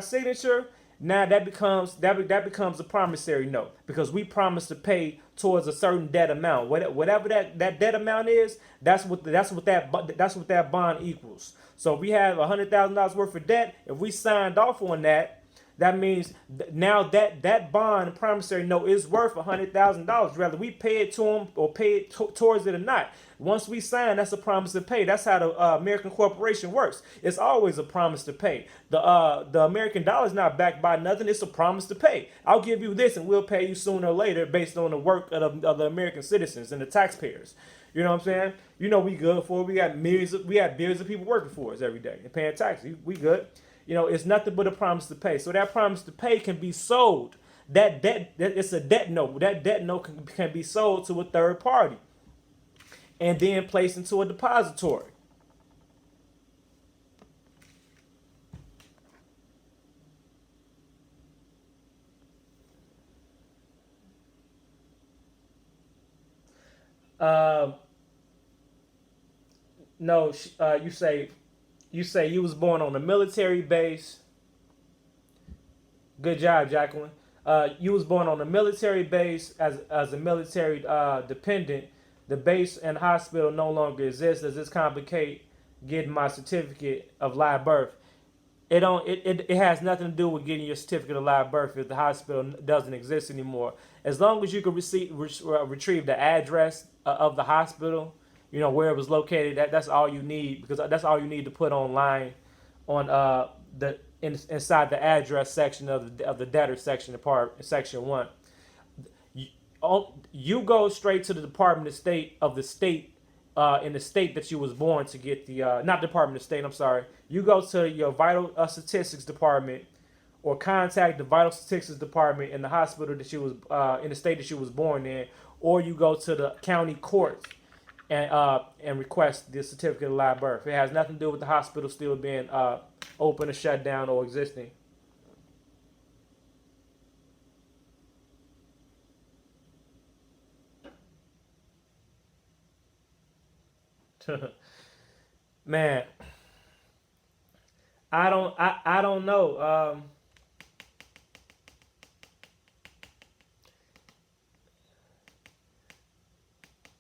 signature, now that becomes a promissory note, because we promise to pay towards a certain debt amount. Whatever that debt amount is, that's what that bond equals. So if we have $100,000 worth of debt, if we signed off on that, that means now that bond promissory note is worth $100,000. Whether we pay it to them or pay it towards it or not. Once we sign, that's a promise to pay. That's how the American corporation works. It's always a promise to pay. The American dollar is not backed by nothing. It's a promise to pay. I'll give you this and we'll pay you sooner or later based on the work of the American citizens and the taxpayers. You know what I'm saying? We good for it. We got billions of people working for us every day and paying taxes. We good. It's nothing but a promise to pay. So that promise to pay can be sold. That debt, it's a debt note. That debt note can be sold to a third party and then placed into a depository. No, you say you was born on a military base. Good job, Jacqueline. You was born on a military base as a military dependent. The base and hospital no longer exists. Does this complicate getting my certificate of live birth? It has nothing to do with getting your certificate of live birth if the hospital doesn't exist anymore. As long as you can retrieve the address of the hospital where it was located. That's all you need, because that's all you need to put online on inside the address section of the debtor section part, section 1. You, you go straight to the Department of State of the state in the state that you was born to get the not Department of State. I'm sorry. You go to your vital statistics department, or contact the vital statistics department in the hospital that you was in the state that you was born in, or you go to the county court and request the certificate of live birth. It has nothing to do with the hospital still being open or shut down or existing. Man, I don't know.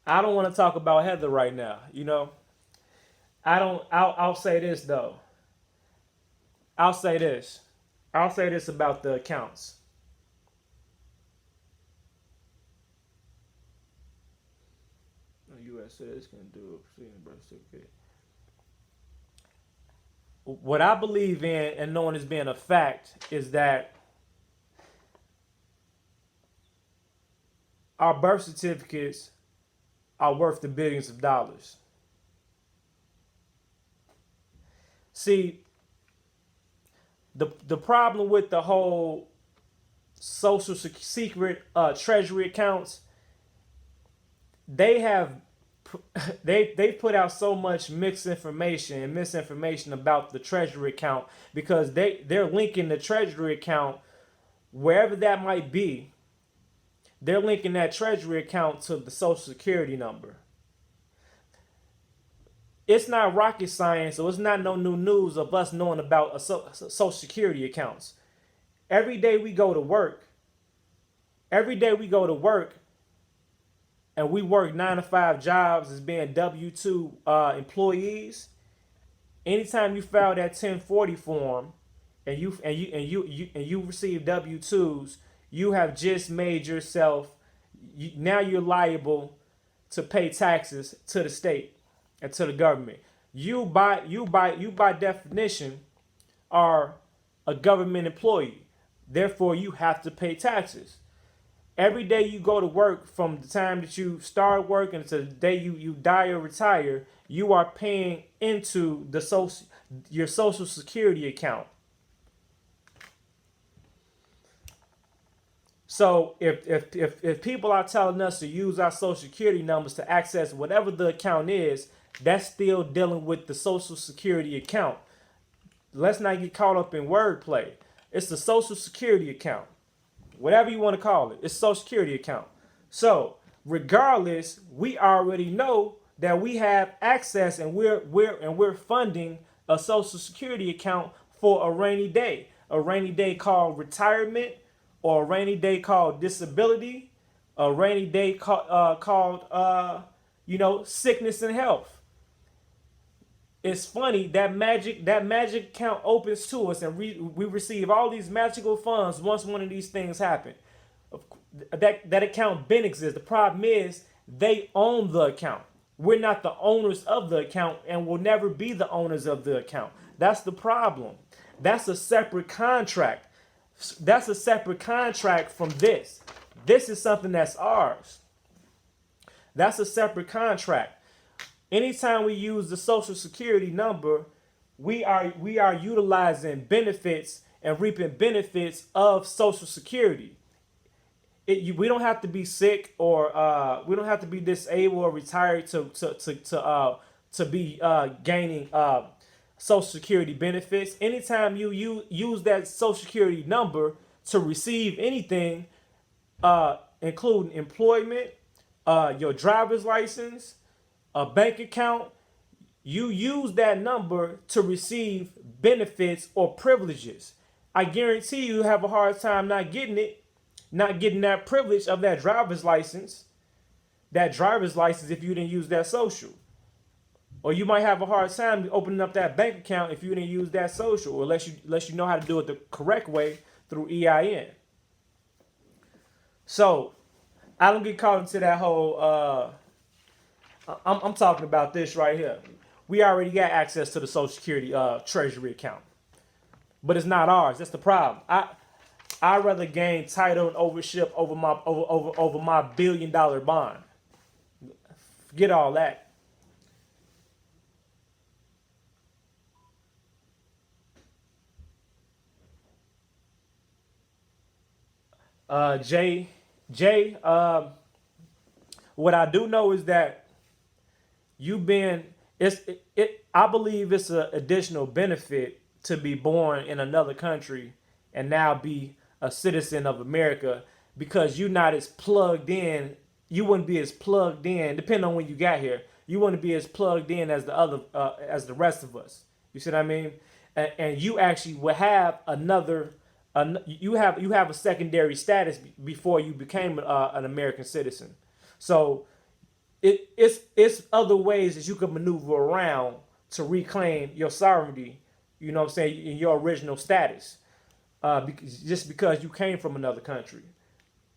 I don't want to talk about Heather right now. I don't. I'll say this though. I'll say this. I'll say this about the accounts. U.S. citizens can do a proceeding birth certificate. What I believe in, and knowing as being a fact, is that our birth certificates are worth the billions of dollars. See, the problem with the whole social secret treasury accounts, they put out so much mixed information and misinformation about the treasury account, because they're linking the treasury account, wherever that might be, they're linking that treasury account to the social security number. It's not rocket science, so it's not no new news of us knowing about social security accounts. Every day we go to work, and we work 9 to 5 jobs as being W-2 employees. Anytime you file that 1040 form and you receive W-2s, you have just made yourself, now you're liable to pay taxes to the state and to the government. You by definition are a government employee. Therefore, you have to pay taxes. Every day you go to work, from the time that you start working to the day you die or retire, you are paying into your social security account. So if people are telling us to use our social security numbers to access whatever the account is, that's still dealing with the social security account. Let's not get caught up in wordplay. It's the social security account. Whatever you want to call it, it's social security account. So regardless, we already know that we have access, and we're funding a social security account for a rainy day called retirement, or a rainy day called disability, a rainy day called sickness and health. It's funny that magic account opens to us, and we receive all these magical funds once one of these things happen. That account been exists. The problem is they own the account. We're not the owners of the account, and will never be the owners of the account. That's the problem. That's a separate contract. That's a separate contract from this. This is something that's ours. That's a separate contract. Anytime we use the social security number, we are utilizing benefits and reaping benefits of social security. We don't have to be sick, or we don't have to be disabled or retired to be gaining social security benefits. Anytime you use that social security number to receive anything, including employment, your driver's license, a bank account, you use that number to receive benefits or privileges. I guarantee you have a hard time not getting that privilege of that driver's license if you didn't use that social. Or you might have a hard time opening up that bank account if you didn't use that social, or unless you know how to do it the correct way through EIN. So I don't get caught into that whole I'm talking about this right here. We already got access to the Social Security Treasury account, but it's not ours. That's the problem. I'd rather gain title and ownership over my $1 billion bond. Forget all that. Jay, what I do know is that you've been I believe it's an additional benefit to be born in another country and now be a citizen of America, because you're not as plugged in. You wouldn't be as plugged in, depending on when you got here. You wouldn't be as plugged in as the rest of us. You see what I mean? And you actually will have you have a secondary status before you became an American citizen. So it's other ways that you can maneuver around to reclaim your sovereignty. You know what I'm saying, in your original status, just because you came from another country.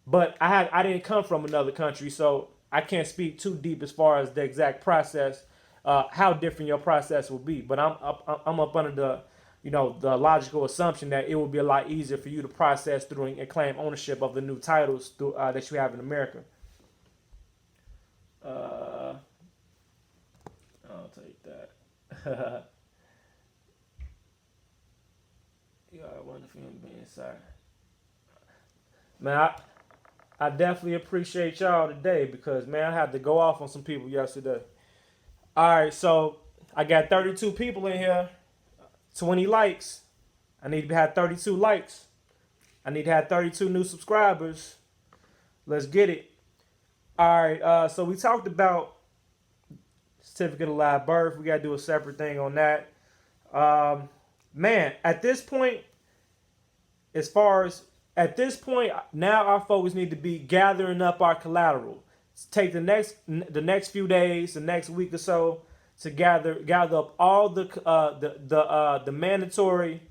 But I didn't come from another country, so I can't speak too deep as far as the exact process, how different your process will be. But I'm up under the logical assumption that it will be a lot easier for you to process through and claim ownership of the new titles that you have in America. I'll take that. Yeah, I wonder if you'll be inside. Man, I definitely appreciate y'all today, because man, I had to go off on some people yesterday. All right, so I got 32 people in here, 20 likes. I need to have 32 likes. I need to have 32 new subscribers. Let's get it. All right, so we talked about certificate of live birth. We got to do a separate thing on that. Man, at this point, now our focus need to be gathering up our collateral. Take the next few days, the next week or so, to gather up all the mandatory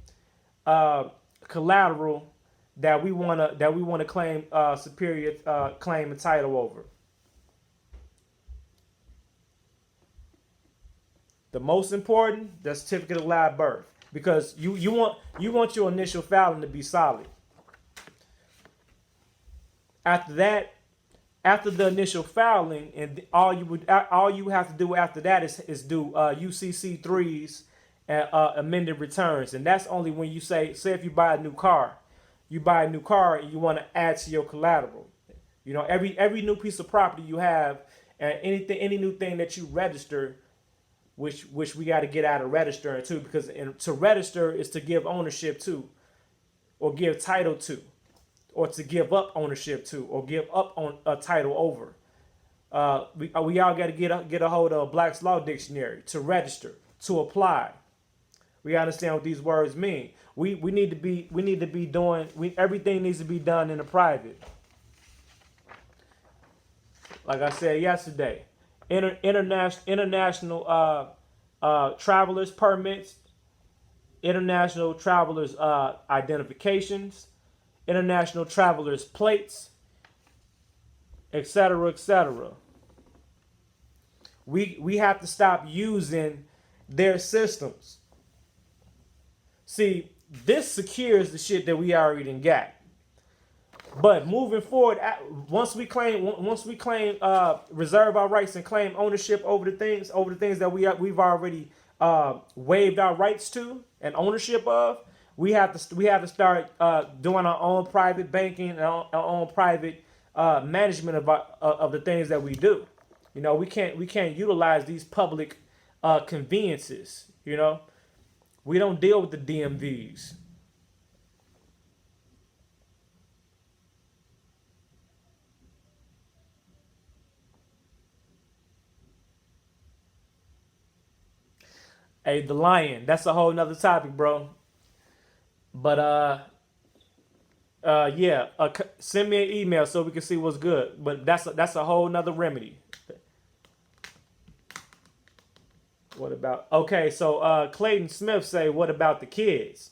collateral that we wanna claim superior claim and title over. The most important, the certificate of live birth, because you want your initial filing to be solid. After that, after the initial filing, and all you have to do after that is do UCC 3s and amended returns, and that's only when you say if you buy a new car, and you want to add to your collateral. You know, every new piece of property you have, and any new thing that you register, which we got to get out of registering too, because to register is to give ownership to, or give title to, or to give up ownership to, or give up on a title over. We all got to get a hold of Black's Law Dictionary to register, to apply. We understand what these words mean. We need to be doing. Everything needs to be done in the private. Like I said yesterday, international travelers permits, international travelers identifications, international travelers plates, etc., etc. We have to stop using their systems. See, this secures the shit that we already got. But moving forward, once we reserve our rights and claim ownership over the things that we've already waived our rights to and ownership of, we have to start doing our own private banking and our own private management of the things that we do. You know, we can't utilize these public conveniences. You know, we don't deal with the DMVs. Hey, the lion. That's a whole nother topic, bro. But yeah. Send me an email so we can see what's good. But that's a whole nother remedy. What about? Okay, so Clayton Smith say, what about the kids?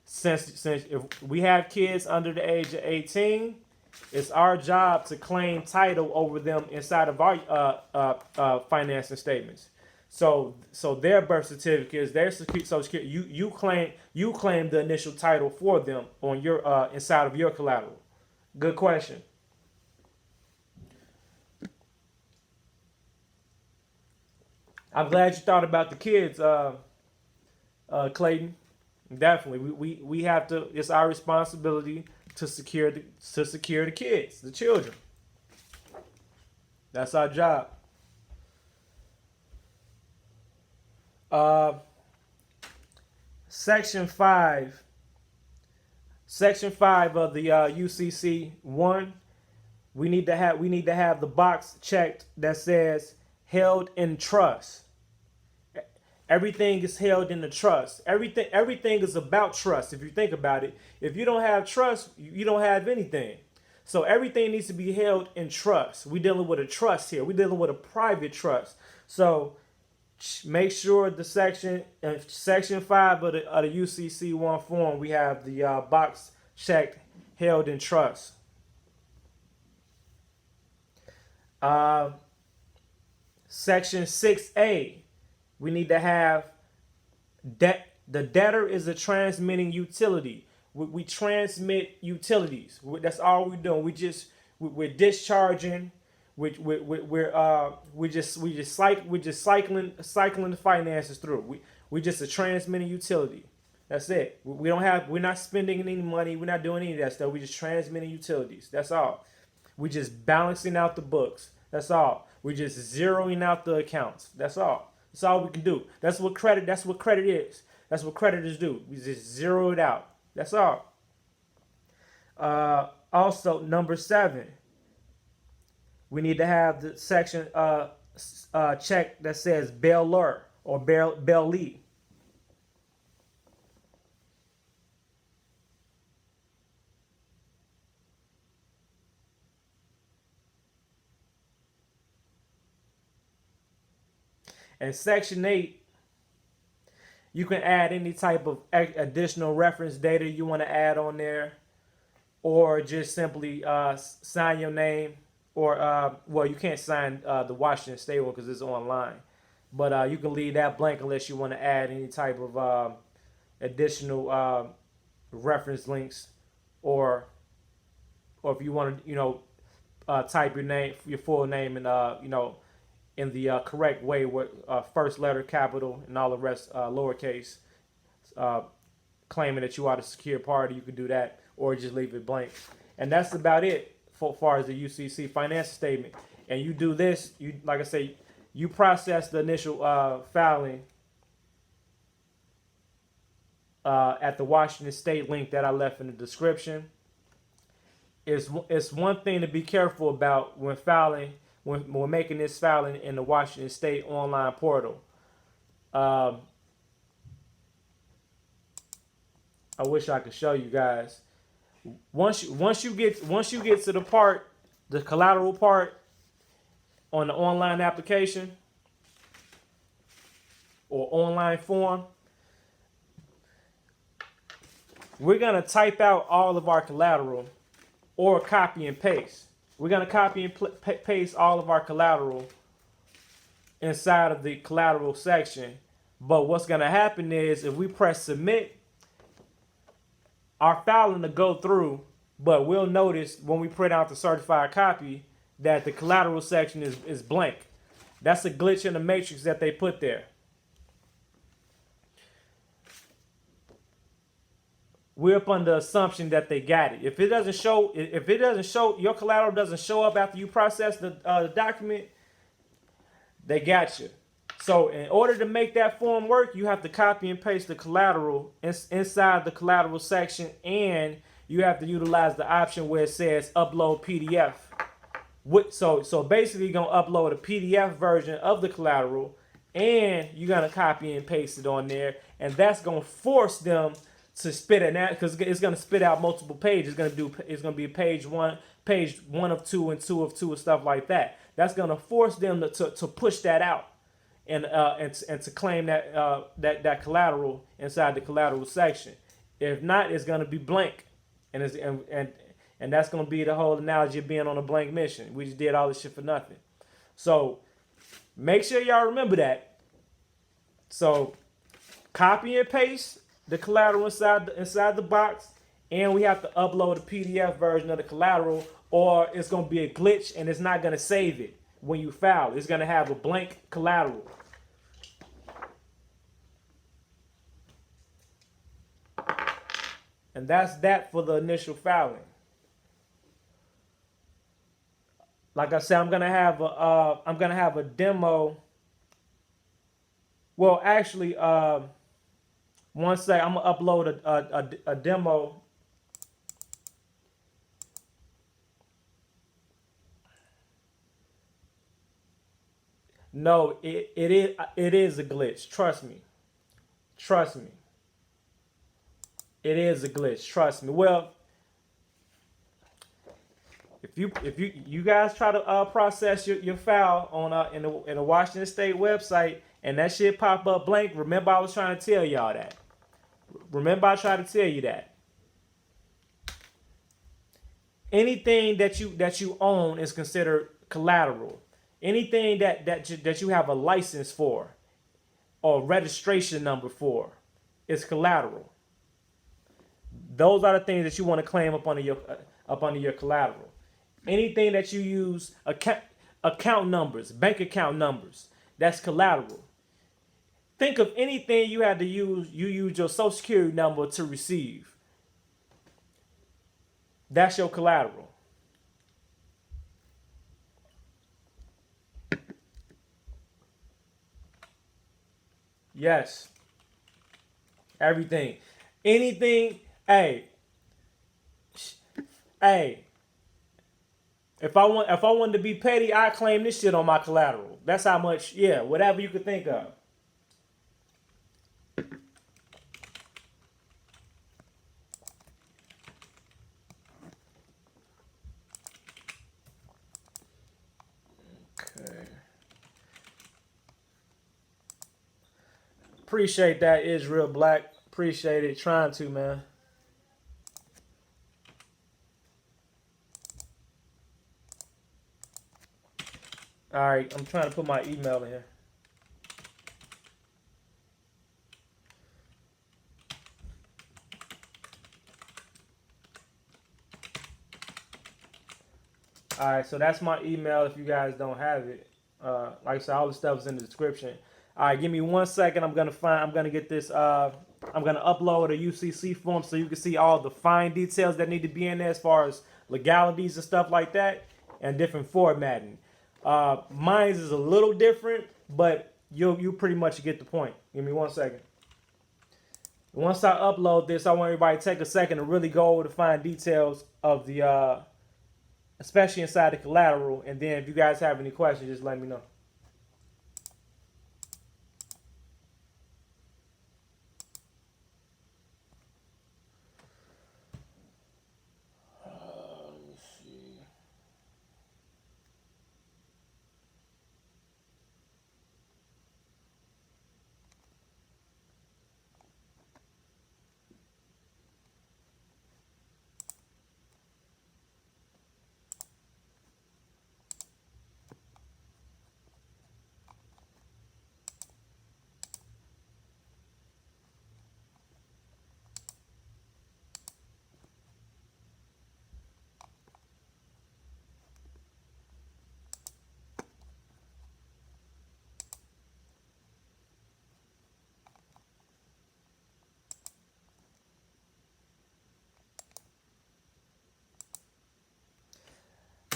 Since if we have kids under the age of 18, It's our job to claim title over them inside of our financing statements. So their birth certificates, their social security, you claim the initial title for them on your inside of your collateral. Good question. I'm glad you thought about the kids, Clayton. Definitely, we have to. It's our responsibility to secure the kids, the children. That's our job. Uh, Section 5. Section 5 of the UCC 1. We need to have the box checked that says held in trust. Everything is held in the trust. Everything is about trust. If you think about it, if you don't have trust, you don't have anything. So everything needs to be held in trust. We're dealing with a trust here. We're dealing with a private trust. So make sure the section 5 of the UCC 1 form, we have the box checked held in trust. Section 6A, we need to have the debtor is a transmitting utility. We transmit utilities. That's all we're doing. We're discharging. We're just cycling the finances through. We just a transmitting utility. That's it. We're not spending any money. We're not doing any of that stuff. We're just transmitting utilities. That's all. We're just balancing out the books. That's all. We're just zeroing out the accounts. That's all. That's all we can do. That's what credit is. That's what creditors do. We just zero it out. That's all. Also, number 7. We need to have the section check that says bailor or bailee. And section 8, you can add any type of additional reference data you want to add on there, or just simply sign your name, or well, you can't sign the Washington State one because it's online, but you can leave that blank unless you want to add any type of additional reference links, or if you want to, type your full name, and in the correct way, with first letter capital and all the rest lowercase, claiming that you are the secure party, you can do that, or just leave it blank. And that's about it for far as the UCC financial statement. And you do this, like I say, you process the initial filing at the Washington State link that I left in the description. It's one thing to be careful about when filing. When we're making this filing in the Washington State online portal. I wish I could show you guys. Once you get to the collateral part on the online application or online form, we're gonna type out all of our collateral or copy and paste. We're going to copy and paste all of our collateral inside of the collateral section. But what's going to happen is if we press submit, our filing will go through, but we'll notice when we print out the certified copy that the collateral section is blank. That's a glitch in the matrix that they put there. We're up on the assumption that they got it. If it doesn't show, your collateral doesn't show up after you process the document, they got you. So in order to make that form work, you have to copy and paste the collateral inside the collateral section, and you have to utilize the option where it says upload PDF. So basically, you're gonna upload a PDF version of the collateral, and you're gonna copy and paste it on there, and that's gonna force them to spit it out, because it's going to spit out multiple pages. It's going to be page 1 of 2 and 2 of 2 and stuff like that. That's going to force them to push that out and to claim that collateral inside the collateral section. If not, it's going to be blank, and And that's going to be the whole analogy of being on a blank mission. We just did all this shit for nothing. So make sure y'all remember that. So copy and paste the collateral inside the box, and we have to upload a PDF version of the collateral, or it's going to be a glitch and it's not going to save it when you file. It's going to have a blank collateral. And that's that for the initial filing. Like I said, I'm gonna have a demo. Well, actually, one sec, I'm gonna upload a demo. No, it is a glitch. Trust me. Trust me. It is a glitch. Trust me. Well, if you guys try to process your file on in the Washington State website and that shit pop up blank, remember I was trying to tell y'all that. Remember I tried to tell you that. Anything that you own is considered collateral. Anything that you have a license for or registration number for is collateral. Those are the things that you want to claim up under your collateral. Anything that you use account numbers, bank account numbers, that's collateral. Think of anything you had to use. You use your social security number to receive. That's your collateral. Yes. Everything. Anything. Hey. If I wanted to be petty, I claim this shit on my collateral. That's how much. Yeah. Whatever you could think of. Appreciate that, Israel Black. Appreciate it. Trying to, man. All right, I'm trying to put my email in here. All right, so that's my email if you guys don't have it. Like I said, all the stuff is in the description. All right, give me 1 second. I'm gonna get this. I'm gonna upload a UCC form so you can see all the fine details that need to be in there as far as legalities and stuff like that, and different formatting. Mine is a little different, but you pretty much get the point. Give me 1 second. Once I upload this, I want everybody to take a second to really go over the fine details of the, especially inside the collateral. And then if you guys have any questions, just let me know.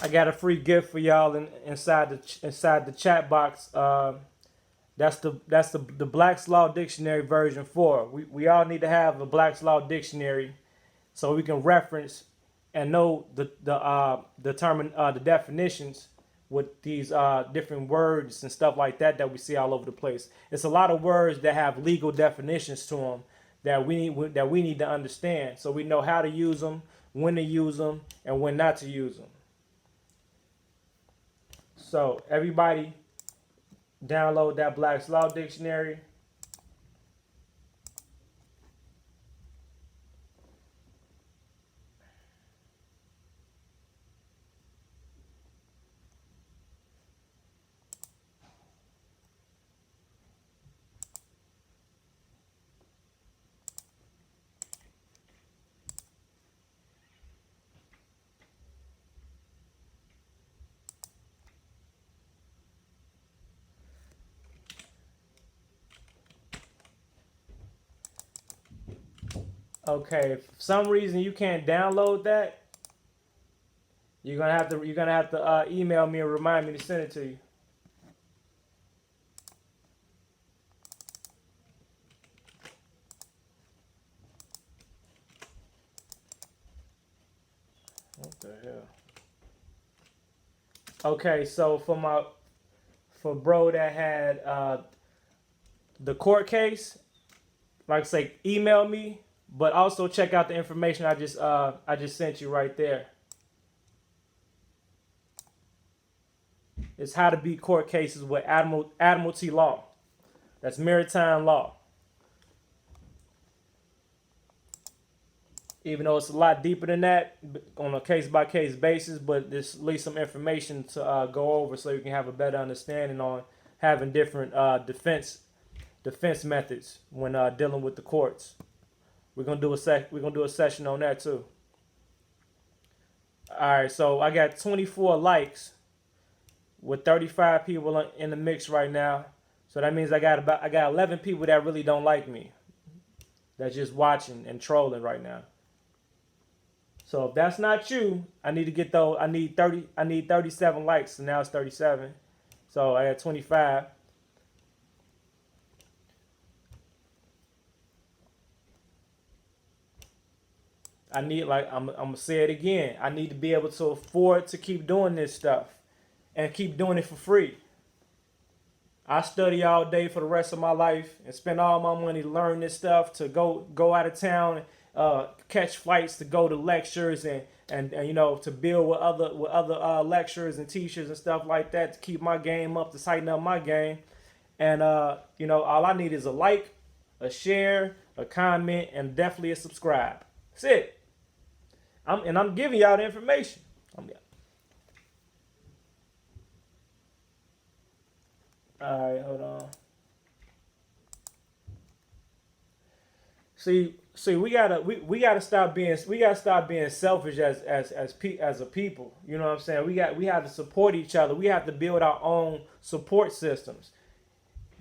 I got a free gift for y'all inside the chat box. That's the Black's Law Dictionary version 4. We all need to have a Black's Law Dictionary so we can reference and know the definitions with these different words and stuff like that we see all over the place. It's a lot of words that have legal definitions to them that we need to understand so we know how to use them, when to use them, and when not to use them. So everybody download that Black's Law Dictionary. Okay, if for some reason you can't download that, you're gonna have to email me and remind me to send it to you. What the hell? Okay, so for bro that had the court case, like I say, email me, but also check out the information I just sent you right there. It's how to beat court cases with admiralty law. That's maritime law. Even though it's a lot deeper than that on a case by case basis, but there's at least some information to go over so you can have a better understanding on having different defense methods when dealing with the courts. We're gonna do a session on that too. All right, so I got 24 likes with 35 people in the mix right now. So that means I got 11 people that really don't like me. That's just watching and trolling right now. So if that's not you, I need to get those. I need 37 likes. So now it's 37. So I got 25. I need I'm gonna say it again. I need to be able to afford to keep doing this stuff and keep doing it for free. I study all day for the rest of my life and spend all my money to learn this stuff, to go out of town, catch flights, to go to lectures and to build with other lecturers and teachers and stuff like that, to keep my game up, to tighten up my game. And all I need is a like, a share, a comment, and definitely a subscribe. That's it. I'm giving y'all the information. All right, hold on. See, we gotta stop being selfish as a people. You know what I'm saying? We have to support each other. We have to build our own support systems.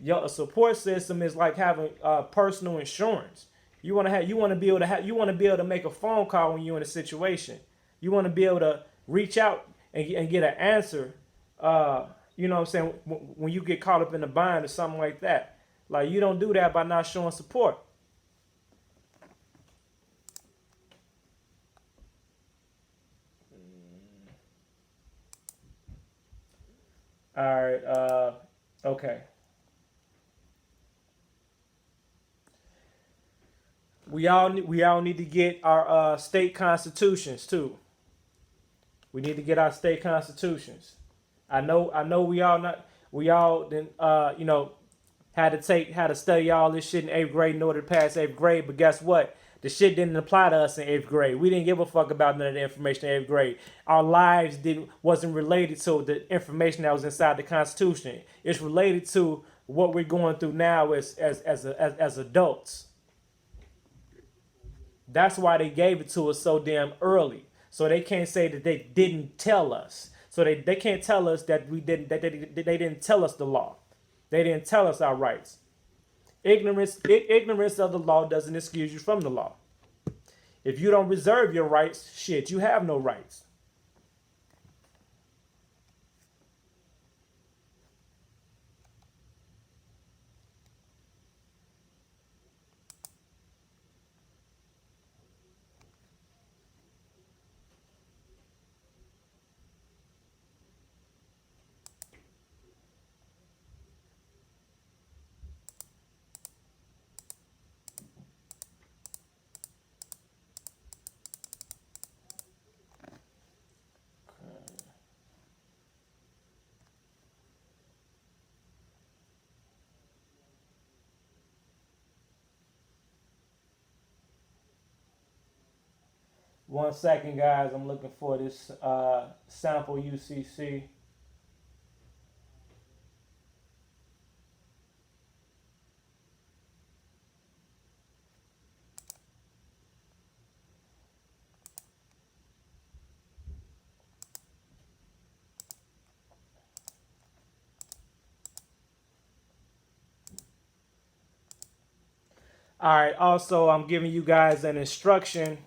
A support system is like having personal insurance. You want to be able to make a phone call when you're in a situation. You want to be able to reach out and get an answer. You know what I'm saying? When you get caught up in a bind or something like that, like you don't do that by not showing support. All right. Okay. We all need to get our state constitutions too. We need to get our state constitutions. I know we all then had to study all this shit in eighth grade in order to pass eighth grade, but guess what? The shit didn't apply to us in eighth grade. We didn't give a fuck about none of the information in eighth grade. Our lives wasn't related to the information that was inside the Constitution. It's related to what we're going through now as adults. That's why they gave it to us so damn early. So they can't say that they didn't tell us. So they can't tell us that we didn't that they didn't tell us the law. They didn't tell us our rights. Ignorance of the law doesn't excuse you from the law. If you don't reserve your rights, shit, you have no rights. One second, guys. I'm looking for this sample UCC. All right. Also, I'm giving you guys an instruction,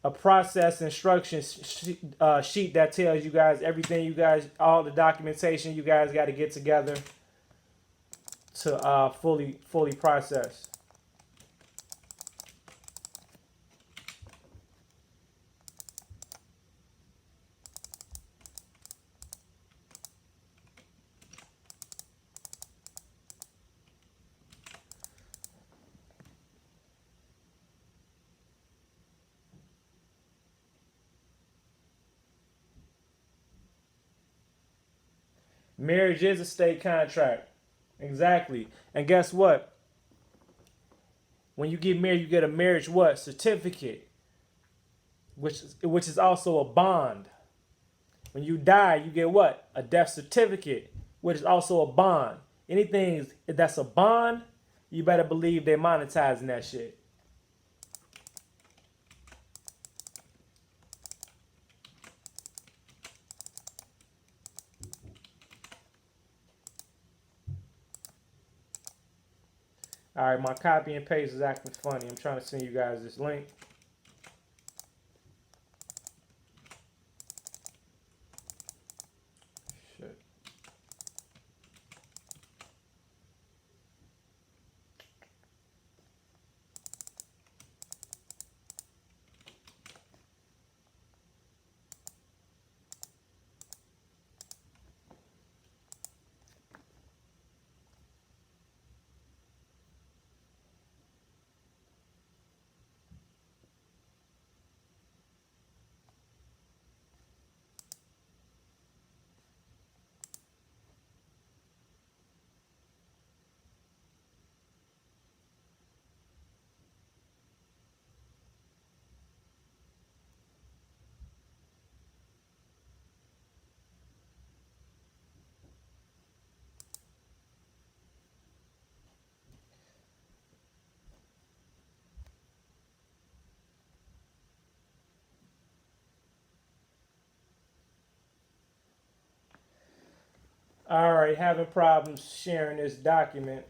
a process instruction sheet that tells you guys everything you guys, all the documentation you guys got to get together to fully process. Marriage is a state contract. Exactly. And guess what? When you get married, you get a marriage what? Certificate, which is also a bond. When you die, you get what? A death certificate, which is also a bond. Anything that's a bond, you better believe they're monetizing that shit. All right, my copy and paste is acting funny. I'm trying to send you guys this link. Shit. All right, having problems sharing this document.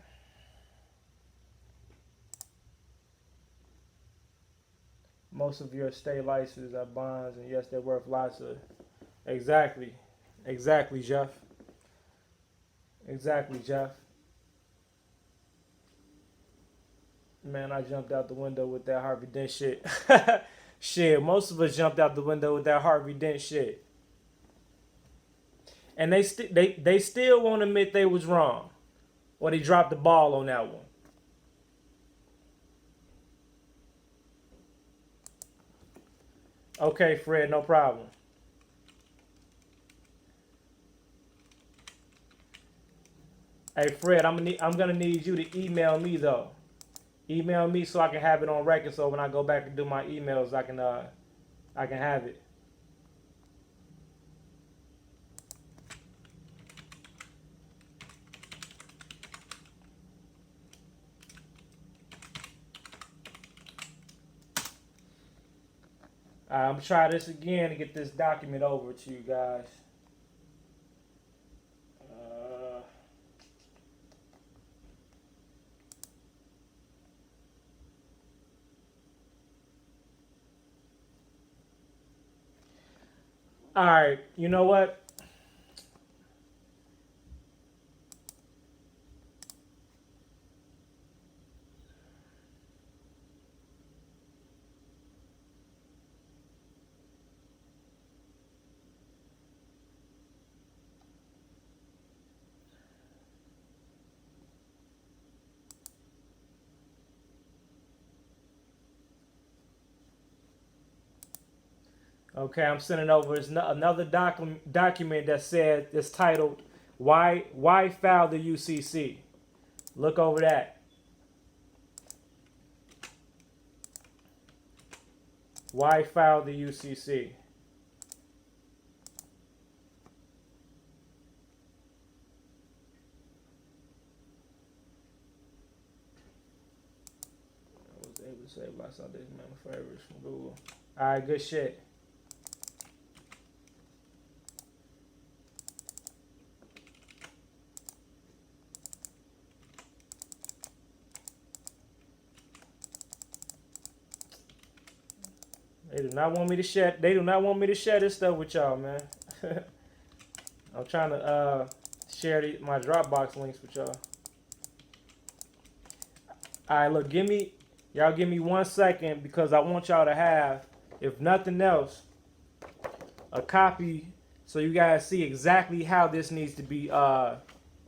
Most of your state licenses are bonds, and yes, they're worth lots of. Exactly. Exactly, Jeff. Exactly, Jeff. Man, I jumped out the window with that Harvey Dent shit. Shit, most of us jumped out the window with that Harvey Dent shit. And they still won't admit they was wrong. Or they dropped the ball on that one. Okay, Fred, no problem. Hey, Fred, I'm gonna need you to email me though. Email me so I can have it on record. So when I go back and do my emails, I can have it. I'm gonna try this again to get this document over to you guys. Uh, all right, you know what? Okay, I'm sending over another document that said it's titled "Why File the UCC." Look over that. Why file the UCC? I was able to save lots of these favorites from Google. All right, good shit. They do not want me to share. They do not want me to share this stuff with y'all, man. I'm trying to share my Dropbox links with y'all. All right, look, y'all give me 1 second because I want y'all to have, if nothing else, a copy so you guys see exactly how this needs to be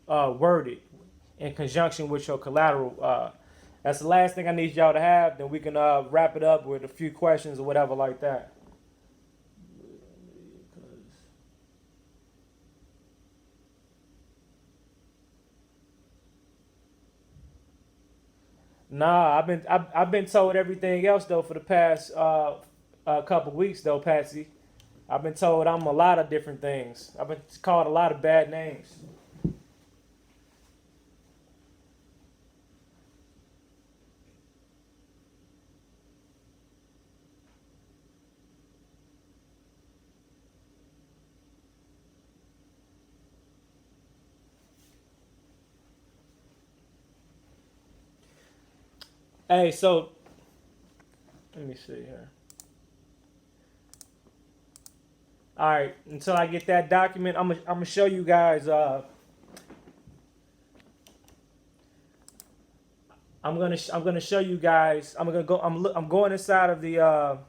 worded in conjunction with your collateral. That's the last thing I need y'all to have. Then we can wrap it up with a few questions or whatever like that. Nah, I've been told everything else though for the past couple weeks though, Patsy. I've been told I'm a lot of different things. I've been called a lot of bad names. Hey, so let me see here. All right, until I get that document, I'm gonna show you guys. I'm gonna show you guys. I'm going inside of the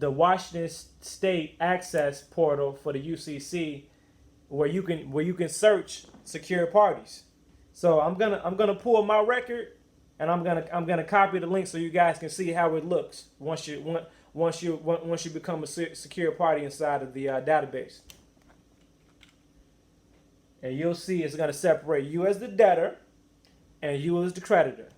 Washington State Access portal for the UCC, where you can search secure parties. So I'm gonna pull my record, and I'm gonna copy the link so you guys can see how it looks once you become a secure party inside of the database. And you'll see it's gonna separate you as the debtor and you as the creditor.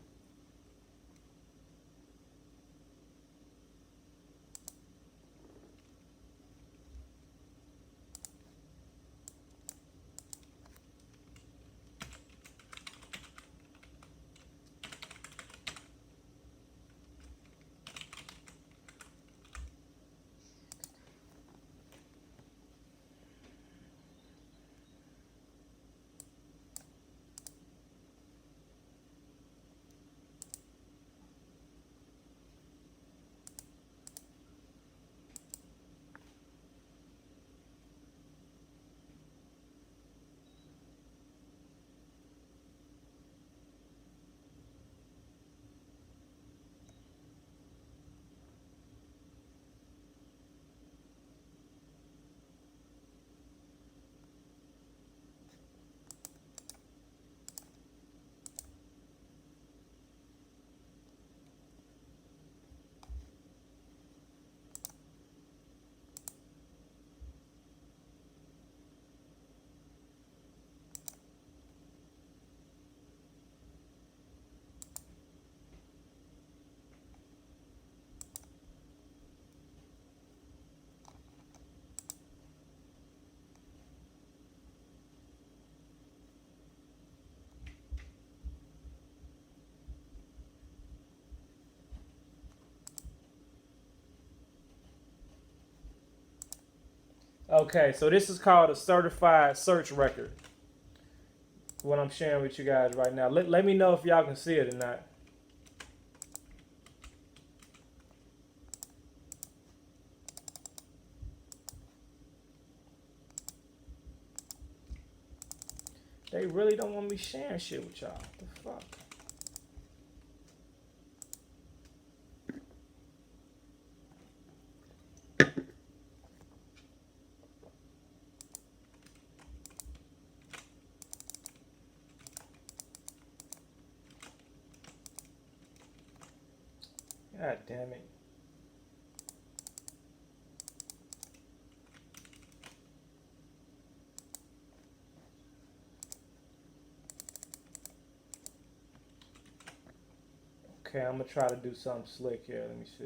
Okay, so this is called a certified search record. What I'm sharing with you guys right now. Let me know if y'all can see it or not. They really don't want me sharing shit with y'all. What the fuck? God damn it. Okay, I'm gonna try to do something slick here. Let me see.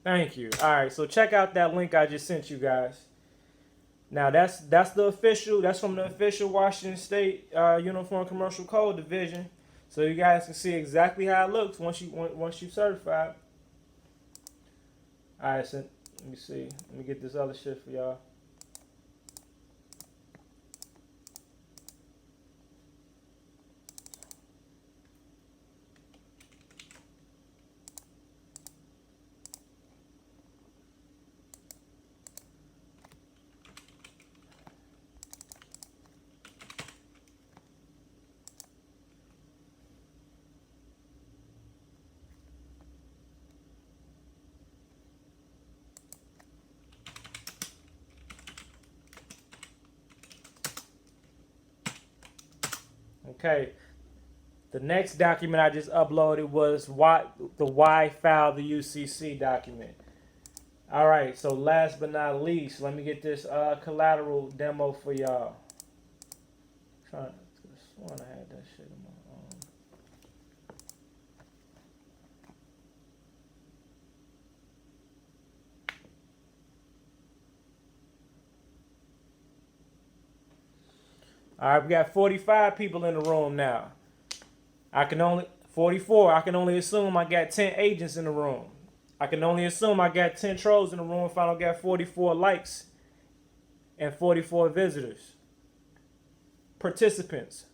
Thank you. All right, so check out that link I just sent you guys. Now that's the official. That's from the official Washington State Uniform Commercial Code Division. So you guys can see exactly how it looks once you certified. All right, so let me see. Let me get this other shit for y'all. Okay. The next document I just uploaded was why file the UCC document. All right, so last but not least, let me get this collateral demo for y'all. Trying to sworn I had that shit in my own. All right, we got 45 people in the room now. 44. I can only assume I got 10 agents in the room. I can only assume I got 10 trolls in the room if I don't get 44 likes and 44 visitors. Participants.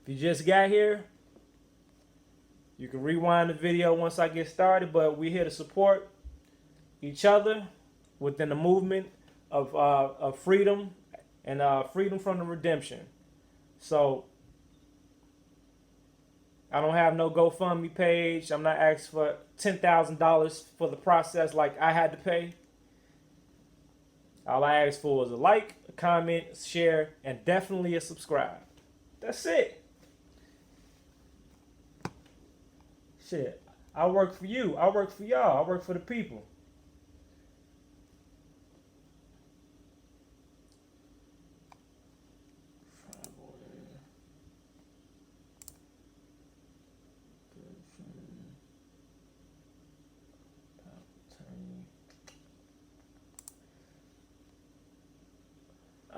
If you just got here, you can rewind the video once I get started, but we're here to support each other within the movement of freedom and freedom from the redemption. So I don't have no GoFundMe page. I'm not asking for $10,000 for the process like I had to pay. All I asked for was a like, a comment, share, and definitely a subscribe. That's it. Shit. I work for you. I work for y'all. I work for the people.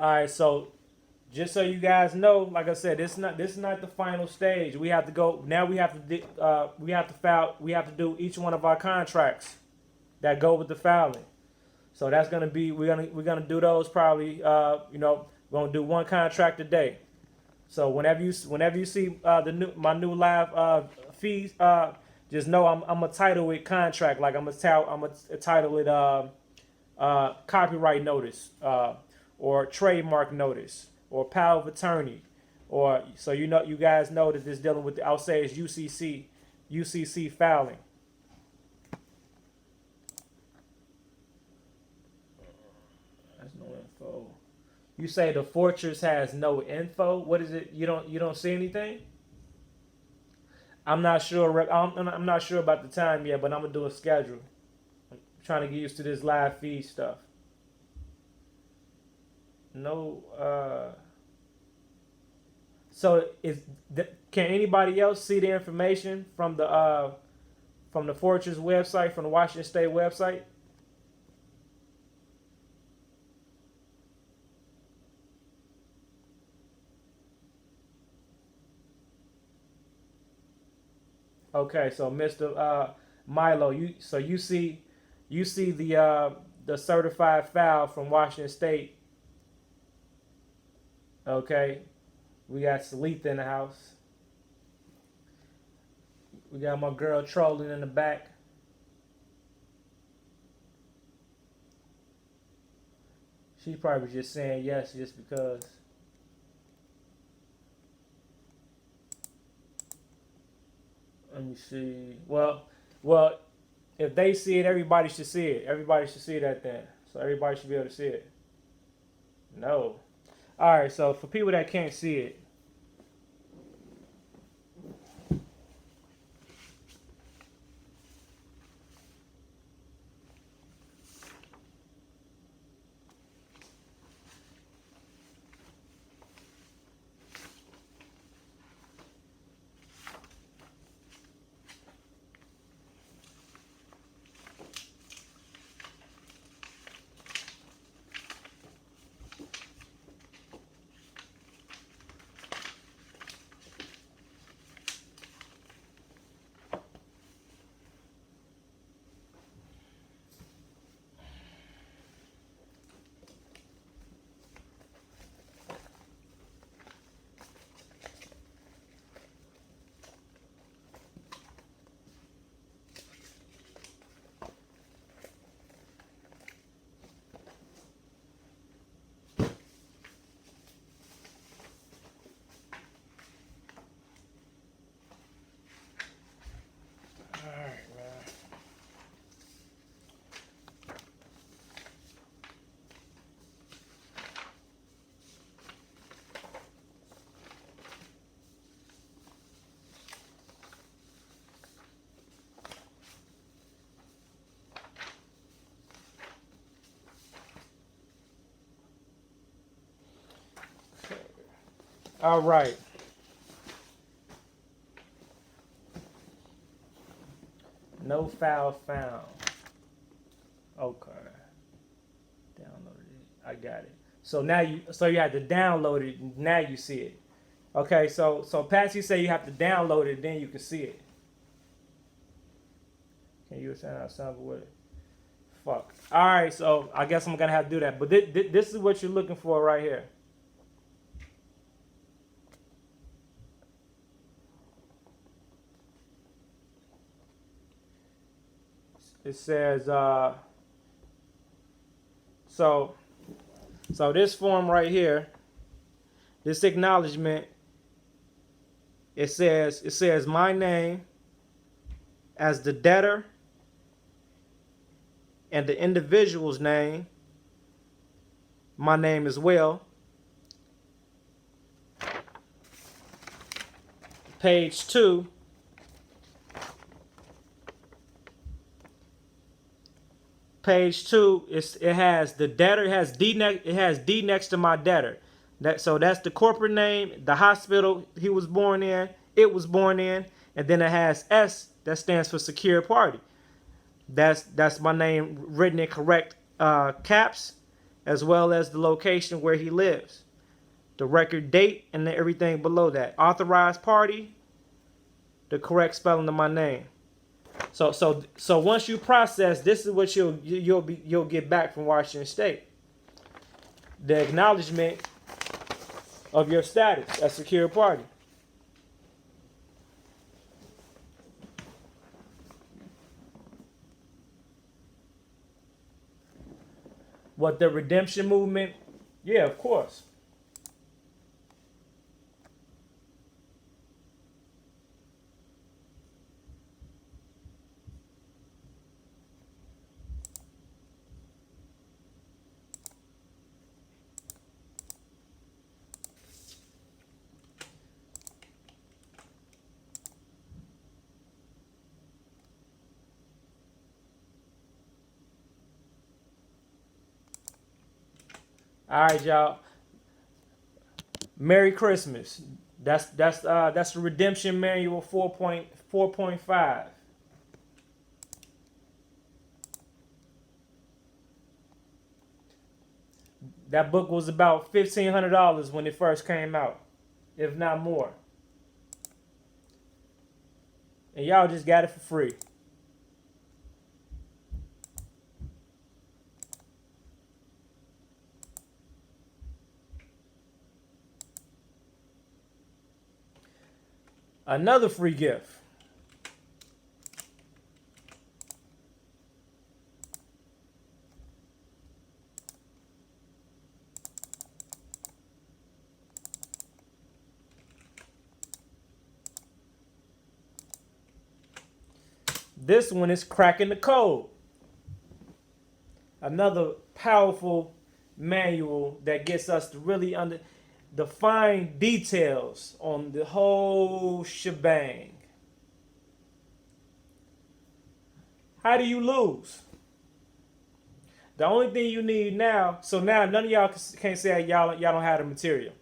All right, so just so you guys know, like I said, this is not the final stage. We have to go now. We have to do each one of our contracts that go with the filing. So that's gonna be we're gonna do those probably. We're gonna do one contract a day. So whenever you see my new live feeds, just know I'm gonna title it contract. Like I'm gonna title it copyright notice. Or trademark notice, or power of attorney, or so you guys know that this dealing with I'll say it's UCC filing. That's no info. You say the fortress has no info. What is it? You don't see anything? I'm not sure. I'm not sure about the time yet, but I'm gonna do a schedule. I'm trying to get used to this live feed stuff. No. So can anybody else see the information from the Fortress website, from the Washington State website? Okay, so Mr. Milo, you see the certified file from Washington State. Okay, we got Salitha in the house. We got my girl trolling in the back. She probably just saying yes just because. Let me see. Well, if they see it, everybody should see it. Everybody should see that then. So everybody should be able to see it. No. All right. So for people that can't see it, All right. No file found. Okay. Downloaded it. I got it. So now you have to download it. Now you see it. Okay. So Patsy say you have to download it, then you can see it. Can you send out something with it? Fuck. All right. So I guess I'm gonna have to do that. But this is what you're looking for right here. It says so this form right here, this acknowledgement, it says my name as the debtor and the individual's name, my name as well. Page 2. Page 2, it has the debtor. It has D next to my debtor. That's the corporate name, the hospital he was born in, it was born in, and then it has S that stands for secure party. That's my name written in correct caps, as well as the location where he lives, the record date, and then everything below that. Authorized party, the correct spelling of my name. So once you process, this is what you'll get back from Washington State. The acknowledgement of your status as secure party. What, the redemption movement? Yeah, of course. All right, y'all. Merry Christmas. That's the redemption manual 4.5. That book was about $1,500 when it first came out, if not more. And y'all just got it for free. Another free gift. This one is cracking the code. Another powerful manual that gets us to really under the fine details on the whole shebang. How do you lose? The only thing you need now, so now none of y'all can't say y'all don't have the material.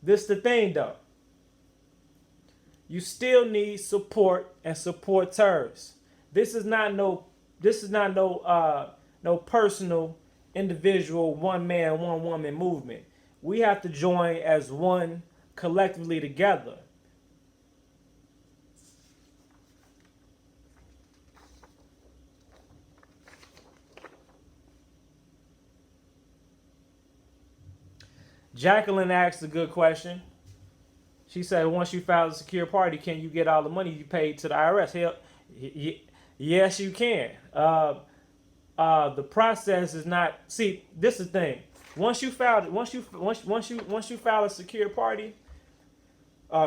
This the thing though. You still need support and supporters. This is not no personal, individual, one man, one woman movement. We have to join as one collectively together. Jacqueline asked a good question. She said, once you file a secure party, can you get all the money you paid to the IRS? Hell, yes, you can. The process is not. See, this is the thing. Once you file a secure party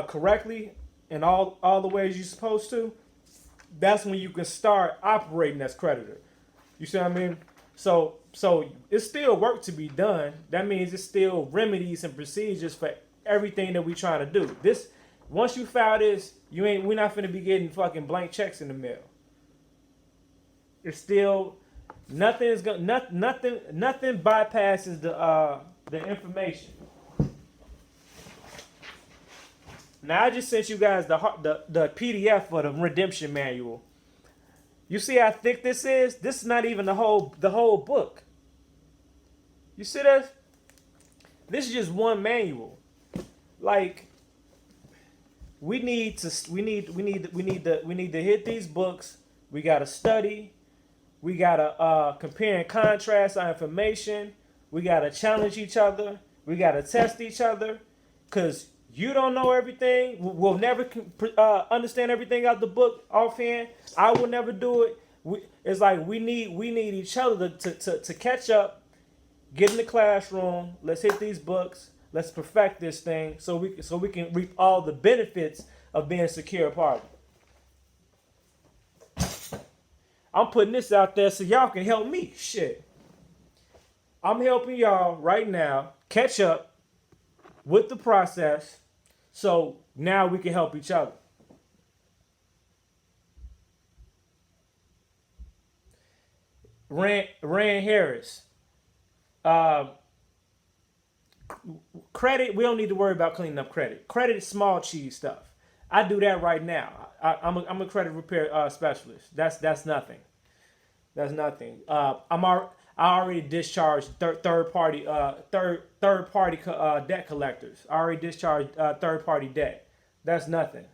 correctly in all the ways you're supposed to, that's when you can start operating as creditor. You see what I mean? So it's still work to be done. That means it's still remedies and procedures for everything that we trying to do. This, once you file this, we're not finna be getting fucking blank checks in the mail. It's still nothing bypasses the information. Now I just sent you guys the PDF for the redemption manual. You see how thick this is? This is not even the whole book. You see this? This is just one manual. Like we need to hit these books. We gotta study. We gotta compare and contrast our information. We gotta challenge each other. We gotta test each other, cause you don't know everything. We'll never understand everything out the book offhand. I will never do it. It's like we need each other to catch up. Get in the classroom. Let's hit these books. Let's perfect this thing so we can reap all the benefits of being a secure party. I'm putting this out there so y'all can help me. Shit. I'm helping y'all right now catch up with the process so now we can help each other. Rand Harris. Credit, we don't need to worry about cleaning up credit. Credit is small cheese stuff. I do that right now. I'm a credit repair specialist. That's nothing. That's nothing. I already discharged third party debt collectors. I already discharged third party debt. That's nothing.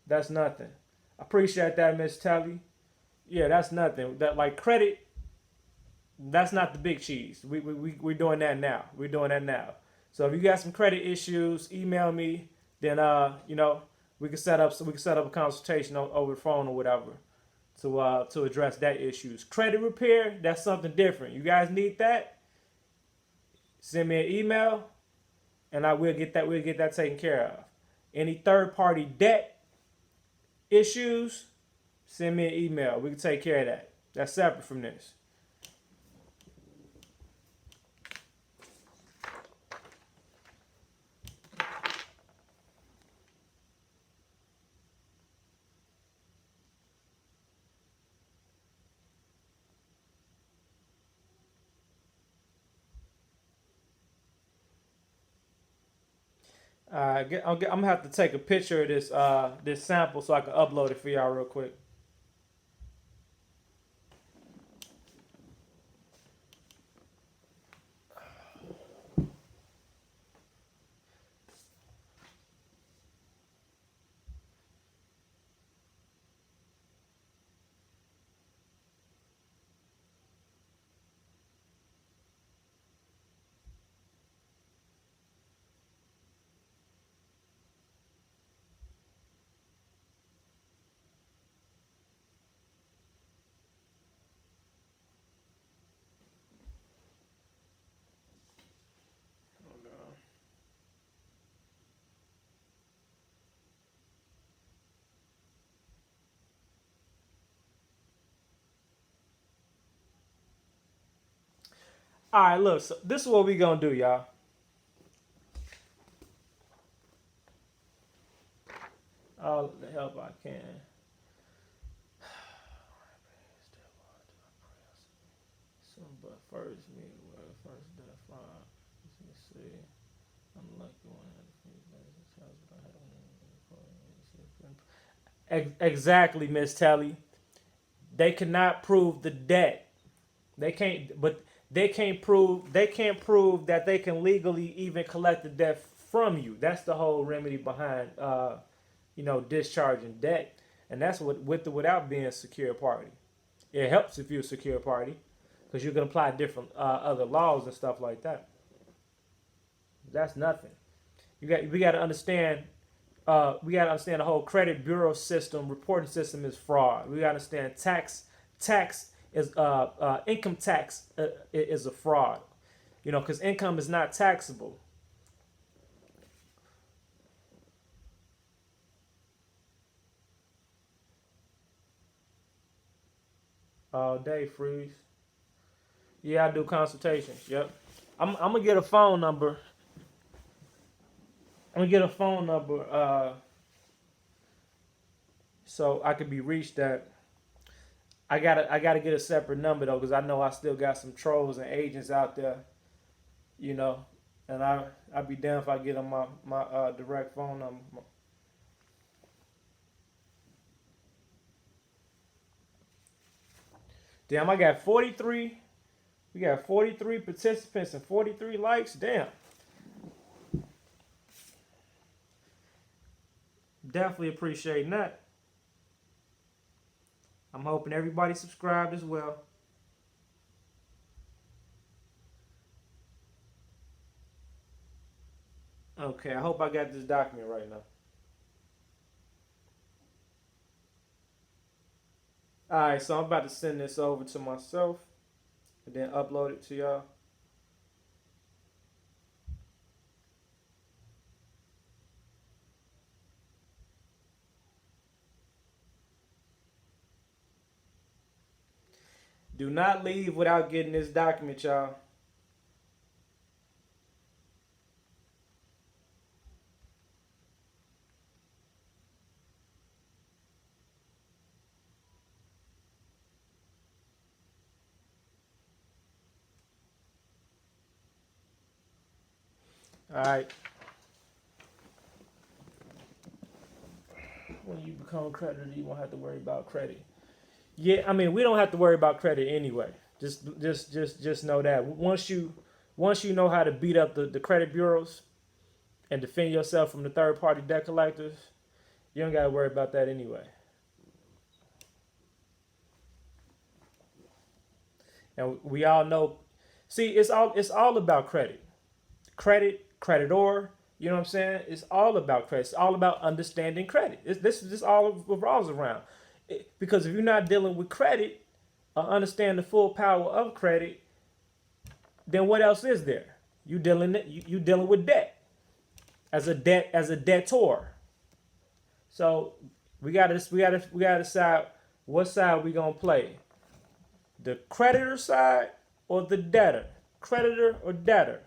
That's nothing. I appreciate that, Miss Telly. Yeah, that's nothing. That like credit. That's not the big cheese. We're doing that now. We're doing that now. So if you got some credit issues, email me. Then we can set up a consultation over the phone or whatever to address that issues. Credit repair, that's something different. You guys need that? Send me an email, and we'll get that taken care of. Any third party debt issues, send me an email. We can take care of that. That's separate from this. I'm gonna have to take a picture of this sample so I can upload it for y'all real quick. All right, look. So this is what we gonna do, y'all. All the help I can. But first, me first define. Let me see. I'm lucky one had exactly, Miss Telly. They cannot prove the debt. They can't, but they can't prove that they can legally even collect the debt from you. That's the whole remedy behind discharging debt. And that's what with or without being a secure party. It helps if you're a secure party because you can apply different other laws and stuff like that. That's nothing. We got to understand. We got to understand the whole credit bureau system, reporting system is fraud. We got to understand tax is income tax is a fraud. Because income is not taxable. All day freeze. Yeah, I do consultations. Yep. I'm gonna get a phone number. So I could be reached at. I gotta get a separate number though, because I know I still got some trolls and agents out there, And I'd be damned if I get on my direct phone number. Damn, I got 43. We got 43 participants and 43 likes. Damn. Definitely appreciating that. I'm hoping everybody subscribed as well. Okay, I hope I got this document right now. Alright, so I'm about to send this over to myself and then upload it to y'all. Do not leave without getting this document, y'all. Alright. When you become a creditor, you won't have to worry about credit. Yeah, I mean, we don't have to worry about credit anyway. Just know that once you know how to beat up the credit bureaus and defend yourself from the third party debt collectors, you don't gotta worry about that anyway. And we all know, see, it's all about credit, creditor. You know what I'm saying? It's all about credit. It's all about understanding credit. This all revolves around. Because if you're not dealing with credit or understand the full power of credit, then what else is there? You dealing with debt as a debtor. So we gotta decide what side we gonna play. The creditor side or the debtor? Creditor or debtor?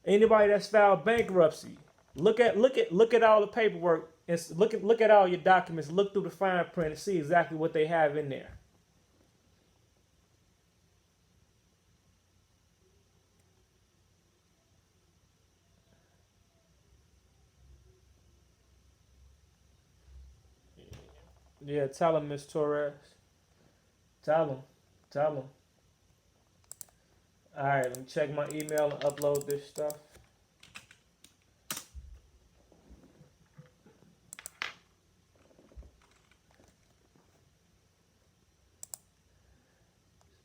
Anybody that's filed bankruptcy, look at all the paperwork and look at all your documents. Look through the fine print and see exactly what they have in there. Yeah, tell him, Miss Torres. Tell him. Tell him. All right, let me check my email and upload this stuff.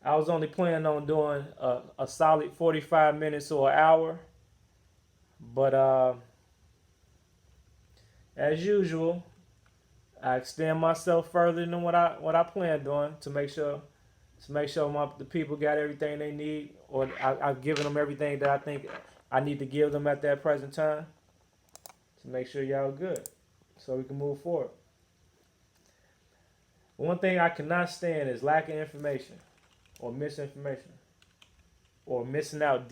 I was only planning on doing a solid 45 minutes or an hour, but as usual, I extend myself further than what I planned on to make sure the people got everything they need, or I've given them everything that I think I need to give them at that present time to make sure y'all good, so we can move forward. One thing I cannot stand is lacking information, or misinformation, or missing out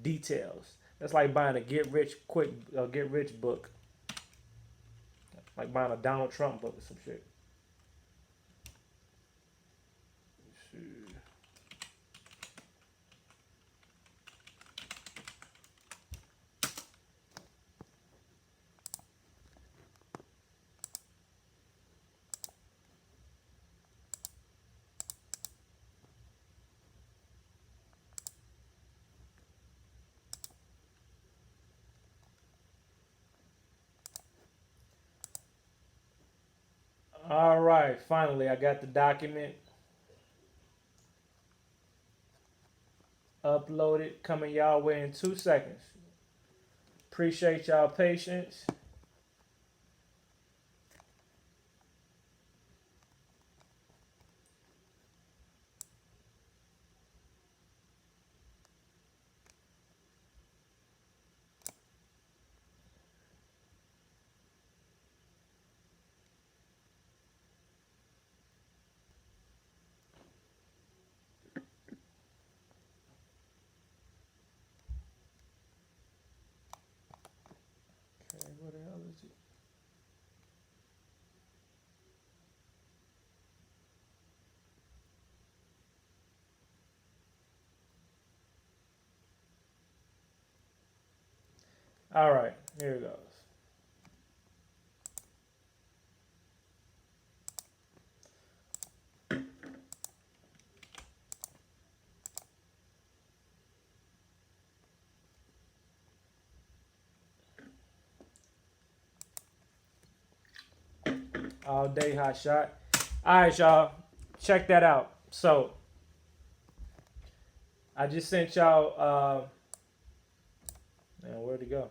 details. That's like buying a get rich book, like buying a Donald Trump book or some shit. All right, finally I got the document uploaded, coming y'all way in 2 seconds. Appreciate y'all patience. Okay, what All right, here it goes. All day hot shot. All right, y'all, check that out. So I just sent y'all. Man, where'd it go?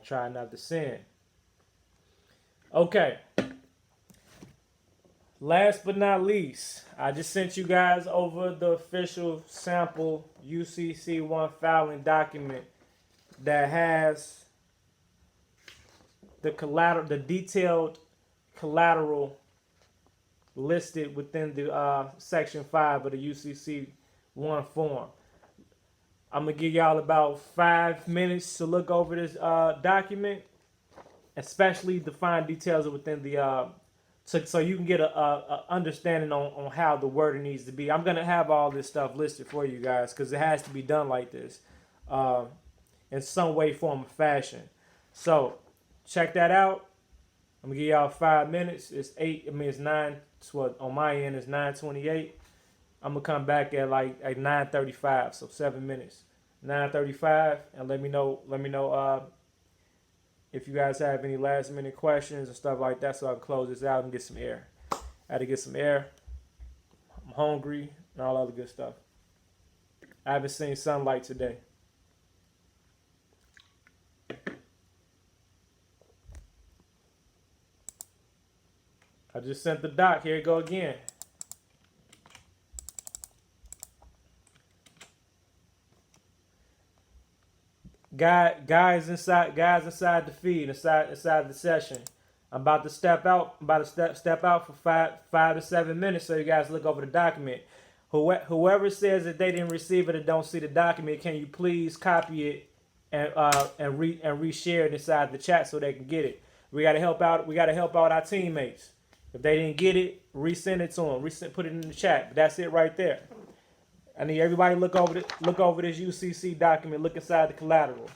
Try not to send. Okay. Last but not least, I just sent you guys over the official sample UCC 1 filing document that has the collateral, the detailed collateral listed within the section 5 of the UCC 1 form. I'm gonna give y'all about 5 minutes to look over this document, especially the fine details within the so you can get a understanding on how the wording needs to be. I'm gonna have all this stuff listed for you guys because it has to be done like this, in some way, form, or fashion. So check that out. I'm gonna give y'all 5 minutes. It's 8. I mean, it's 9. So on my end, it's 9:28. I'm gonna come back at like 9:35. So 7 minutes. 9:35, and let me know. If you guys have any last minute questions and stuff like that, so I can close this out and get some air. I had to get some air. I'm hungry and all other good stuff. I haven't seen sunlight today. I just sent the doc. Here it go again. Guys inside the feed, inside the session. I'm about to step out. I'm about to step out for five to 7 minutes so you guys look over the document. Whoever says that they didn't receive it or don't see the document, can you please copy it and reshare it inside the chat so they can get it? We gotta help out. We gotta help out our teammates. If they didn't get it, resend it to them. Put it in the chat. But that's it right there. I need everybody to look over this UCC document. Look inside the collateral.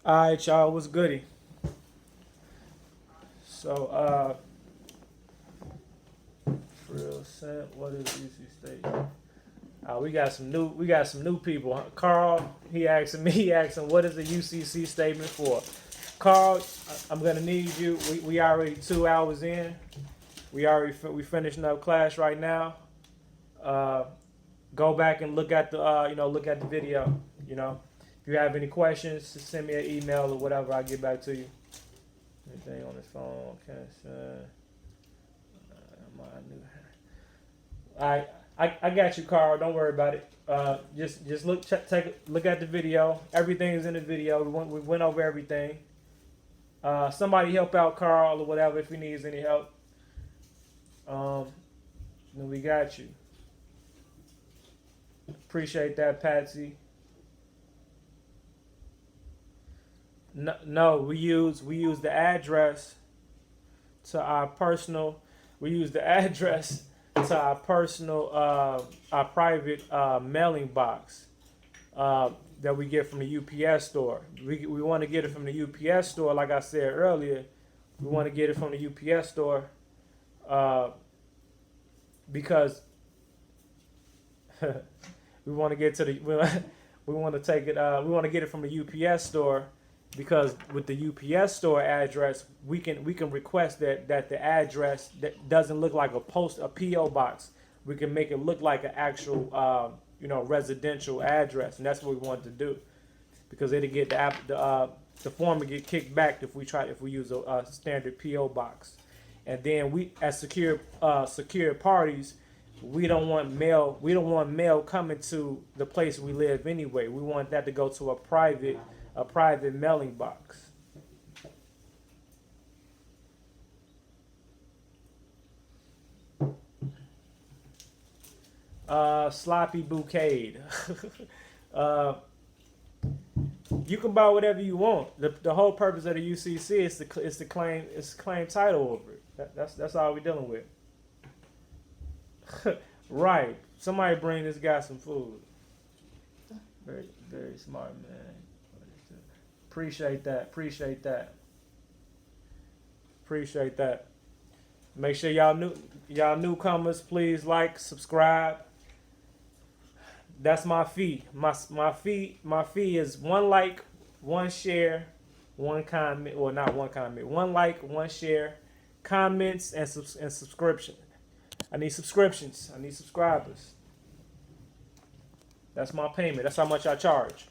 All right, y'all, what's goody? So, real set. What is UC state? We got some new people. Carl, he asking, what is the UCC statement for? Carl, I'm gonna need you. We already 2 hours in. We finishing up class right now. Go back and look at the look at the video. You know, if you have any questions, just send me an email or whatever. I'll get back to you. Anything on his phone? I got you, Carl. Don't worry about it. Just take a look at the video. Everything is in the video. We went over everything. Somebody help out Carl or whatever if he needs any help. Then we got you. Appreciate that, Patsy. No, we use the address to our personal. We use the address to our personal, our private mailing box that we get from the UPS store. We want to get it from the UPS store, like I said earlier. We want to get it from the UPS store because we want to get to the we want to take it. We want to get it from the UPS store. Because with the UPS store address, we can request that the address that doesn't look like a PO box. We can make it look like an actual residential address, and that's what we want to do. Because it'll get the form will get kicked back if we use a standard PO box, and then we as secure parties, we don't want mail coming to the place we live anyway. We want that to go to a private mailing box. Sloppy bouquet. You can buy whatever you want. The whole purpose of the UCC is to claim title over it. That's all we're dealing with. Right. Somebody bring this guy some food. Very, very smart man. Appreciate that. Make sure y'all newcomers, please like, subscribe. That's my fee. My fee is 1 like, 1 share, 1 comment, or not 1 comment. 1 like, 1 share, comments and subscription. I need subscriptions. I need subscribers. That's my payment. That's how much I charge.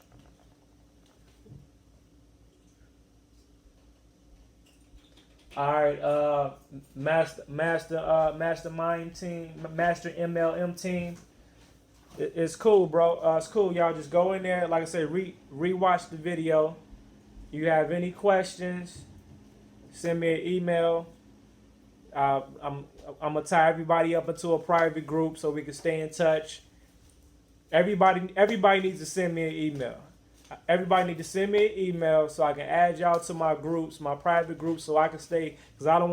All right, mastermind team, master MLM team. It's cool, bro. It's cool. Y'all just go in there. Like I said, rewatch the video. You have any questions? Send me an email. I'm gonna tie everybody up into a private group so we can stay in touch. Everybody needs to send me an email. Everybody need to send me an email so I can add y'all to my groups, my private groups, so I can stay. Because I don't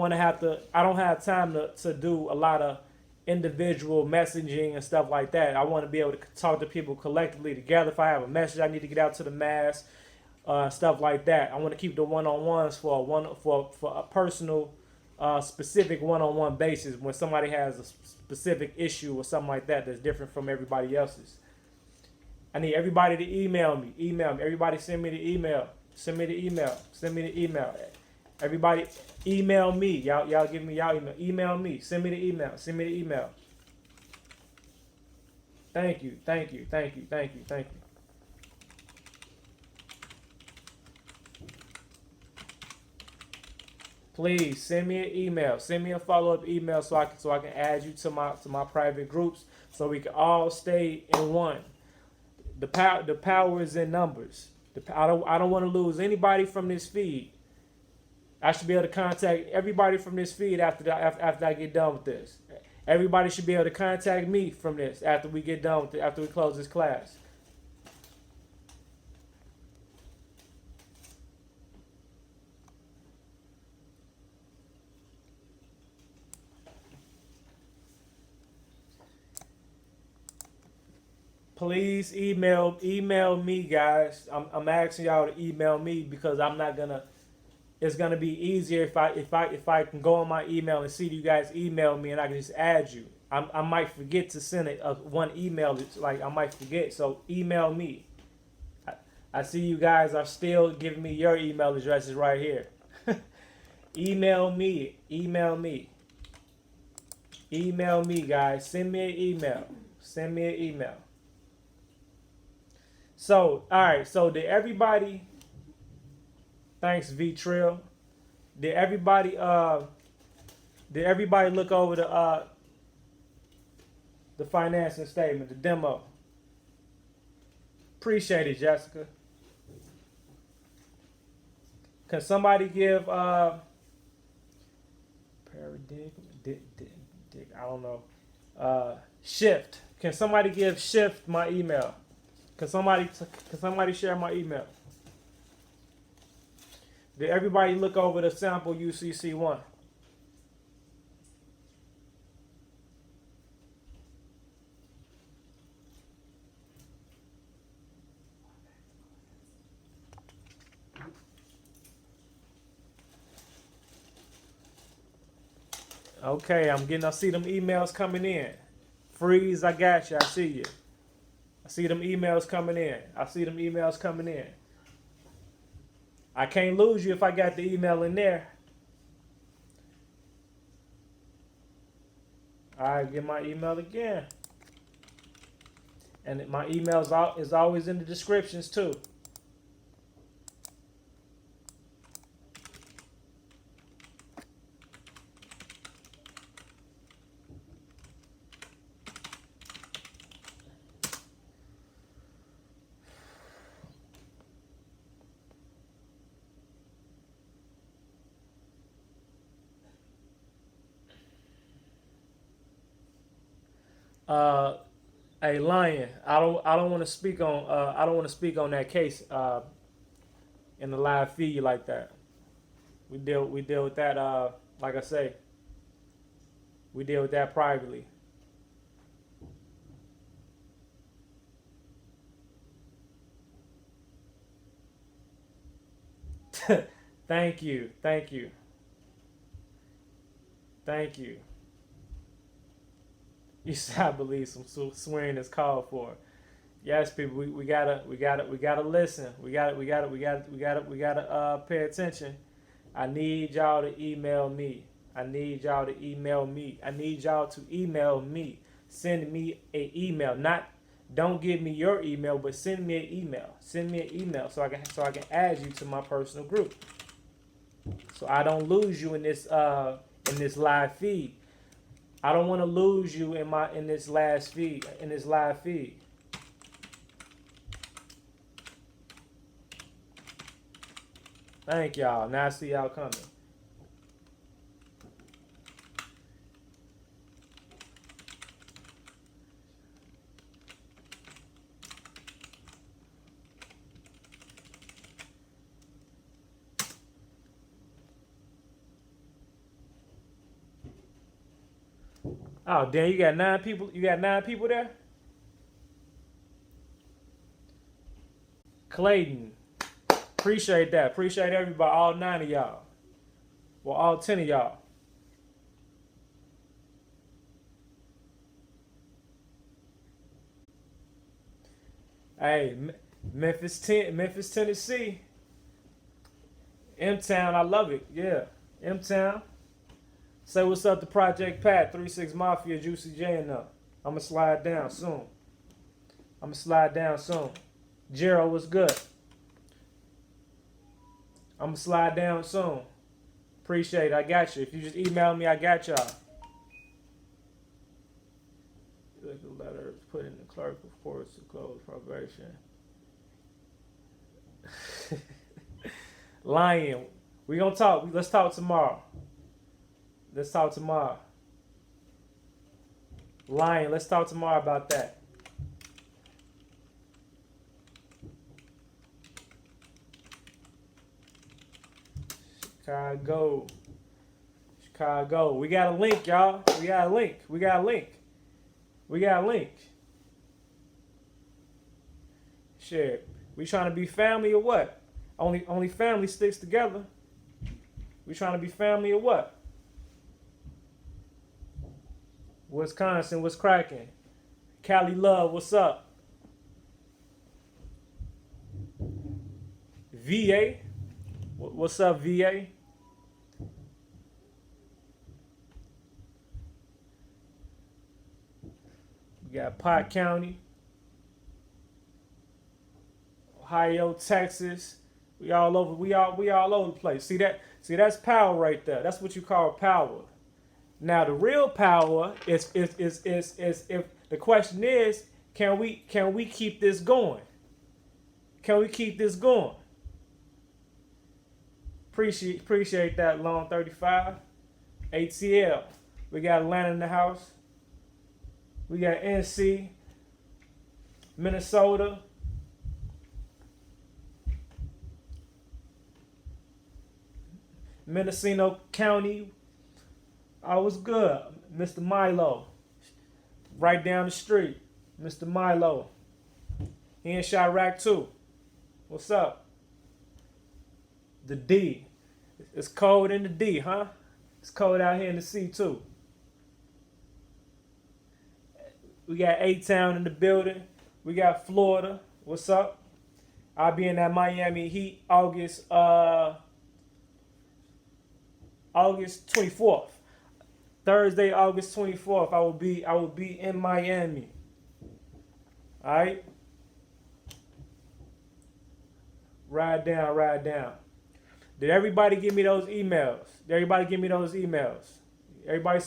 have time to do a lot of individual messaging and stuff like that. I want to be able to talk to people collectively together. If I have a message I need to get out to the mass, stuff like that. I want to keep the one-on-ones for a personal, specific one-on-one basis when somebody has a specific issue or something like that that's different from everybody else's. I need everybody to email me. Everybody send me the email. Everybody email me. Y'all give me y'all email. Email me. Send me the email. Thank you. Please send me an email. Send me a follow-up email so I can add you to my private groups so we can all stay in one. The power is in numbers. I don't want to lose anybody from this feed. I should be able to contact everybody from this feed after I get done with this. Everybody should be able to contact me from this after we get done with it, after we close this class. Please email me, guys. I'm asking y'all to email me because I'm not gonna. It's gonna be easier if I can go on my email and see you guys email me and I can just add you. I might forget to send one email. It's like I might forget, so email me. I see you guys are still giving me your email addresses right here. Email me, guys. Send me an email. Send me an email. So, all right. So, did everybody? Thanks, V Trill. Did everybody? Did everybody look over the financing statement, the demo? Appreciate it, Jessica. Can somebody give I don't know. Shift. Can somebody give Shift my email? Can somebody share my email? Did everybody look over the sample UCC one? Okay, I see them emails coming in. Freeze, I got you. I see you. I see them emails coming in. I can't lose you if I got the email in there. All right, get my email again. And my email is always in the descriptions too. Hey, Lion, I don't want to speak on that case in the live feed like that. We deal with that like I say. We deal with that privately. Thank you. You said I believe some swearing is called for. Yes, people, we gotta listen. We gotta pay attention. I need y'all to email me. I need y'all to email me. Send me an email. Don't give me your email, but send me an email. So I can add you to my personal group. So I don't lose you in this live feed. I don't want to lose you in this live feed. Thank y'all. Now I see y'all coming. Oh, damn, you got 9 people. You got 9 people there? Clayton. Appreciate that. Appreciate everybody, all 9 of y'all. Well, all 10 of y'all. Hey, Memphis, Tennessee. M-Town, I love it. Yeah, M-Town. Say what's up to Project Pat, 36 Mafia, Juicy J and them. I'm going to slide down soon. Gerald, what's good? I'm going to slide down soon. Appreciate it. I got you. If you just email me, I got y'all. The letter put in the clerk, of course, to close probation. Lion, we going to talk. Let's talk tomorrow. Lion, let's talk tomorrow about that. Chicago. We got a link, y'all. We got a link. Shit. We trying to be family or what? Only family sticks together. We trying to be family or what? Wisconsin, what's cracking? Cali Love, what's up? VA, what's up, VA? We got Pot County, Ohio, Texas. We all over. We all over the place. See that? See, that's power right there. That's what you call power. Now the real power is if the question is, can we keep this going? Can we keep this going? Appreciate that, Long 35. ATL. We got Atlanta in the house. We got NC, Minnesota. Mendocino County. I was good. Mr. Milo. Right down the street. Mr. Milo. He in Chirac too. What's up? The D. It's cold in the D, huh? It's cold out here in the C too. We got A-Town in the building. We got Florida. What's up? I'll be in that Miami Heat August 24th. Thursday, August 24th. I will be in Miami. All right? Ride down. Did everybody give me those emails? Everybody send me those emails. Everybody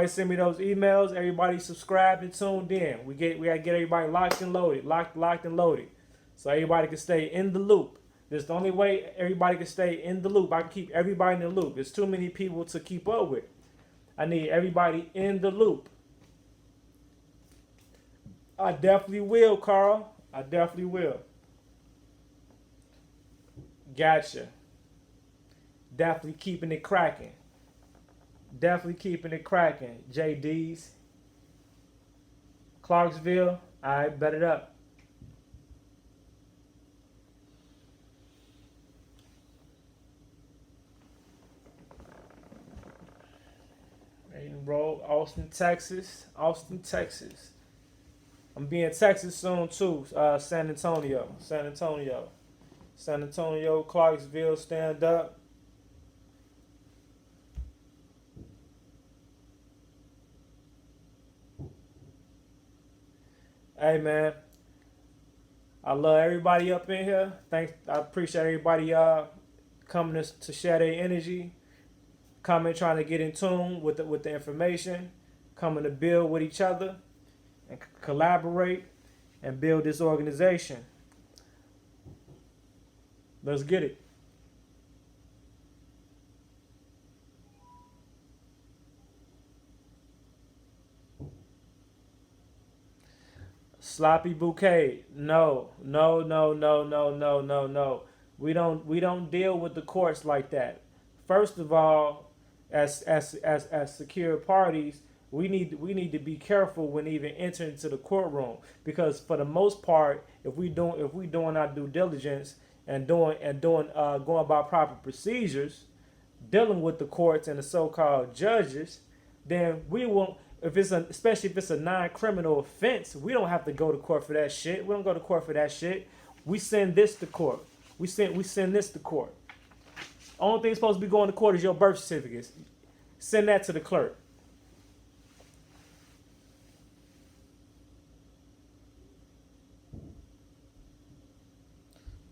send me those emails. Everybody subscribed and tuned in. We gotta get everybody locked and loaded. Locked and loaded. So everybody can stay in the loop. This is the only way everybody can stay in the loop. I can keep everybody in the loop. There's too many people to keep up with. I need everybody in the loop. I definitely will, Carl. I definitely will. Gotcha. Definitely keeping it cracking. JD's. Clarksville. All right, bet it up. Roll, Austin, Texas. I'm being Texas soon too. San Antonio, Clarksville, stand up. Hey man, I love everybody up in here. Thanks, I appreciate everybody coming to share their energy. Coming, trying to get in tune with the information, coming to build with each other and collaborate and build this organization. Let's get it. Sloppy bouquet. No. We don't deal with the courts like that. First of all, as secure parties, we need to be careful when even entering into the courtroom, because for the most part, if we doing our due diligence and going about proper procedures, dealing with the courts and the so-called judges, then we won't. Especially if it's a non-criminal offense, we don't have to go to court for that shit. We don't go to court for that shit. We send this to court. We send this to court. Only thing supposed to be going to court is your birth certificates. Send that to the clerk.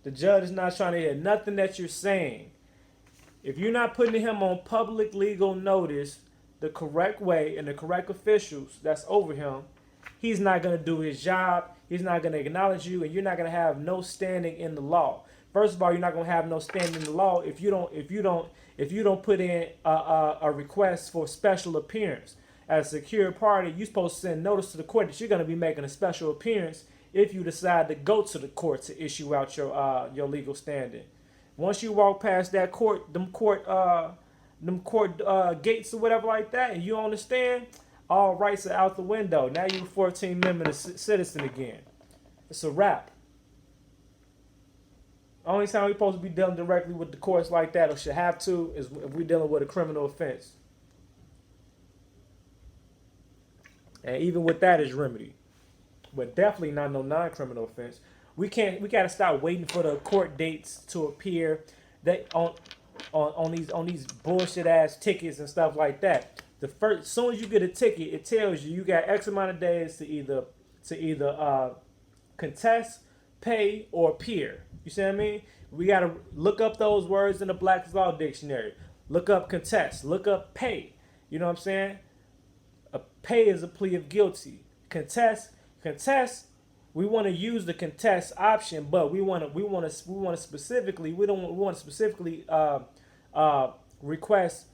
The judge is not trying to hear nothing that you're saying. If you're not putting him on public legal notice the correct way and the correct officials that's over him, he's not going to do his job. He's not going to acknowledge you, and you're not going to have no standing in the law. First of all, you're not going to have no standing in the law if you don't put in a request for special appearance. As a secure party, you're supposed to send notice to the court that you're going to be making a special appearance if you decide to go to the court to issue out your legal standing. Once you walk past that court, them court gates or whatever like that, and you understand, All rights are out the window. Now you 14th Amendment citizen again. It's a wrap. Only time we're supposed to be dealing directly with the courts like that, or should have to, is if we're dealing with a criminal offense. And even with that is remedy. But definitely not no non-criminal offense. We gotta stop waiting for the court dates to appear that on these bullshit ass tickets and stuff like that. As soon as you get a ticket, it tells you got X amount of days to either contest, pay, or appear. You see what I mean? We gotta look up those words in the Black's Law Dictionary. Look up contest. Look up pay. You know what I'm saying? A pay is a plea of guilty. Contest. We want to use the contest option, but we want to specifically request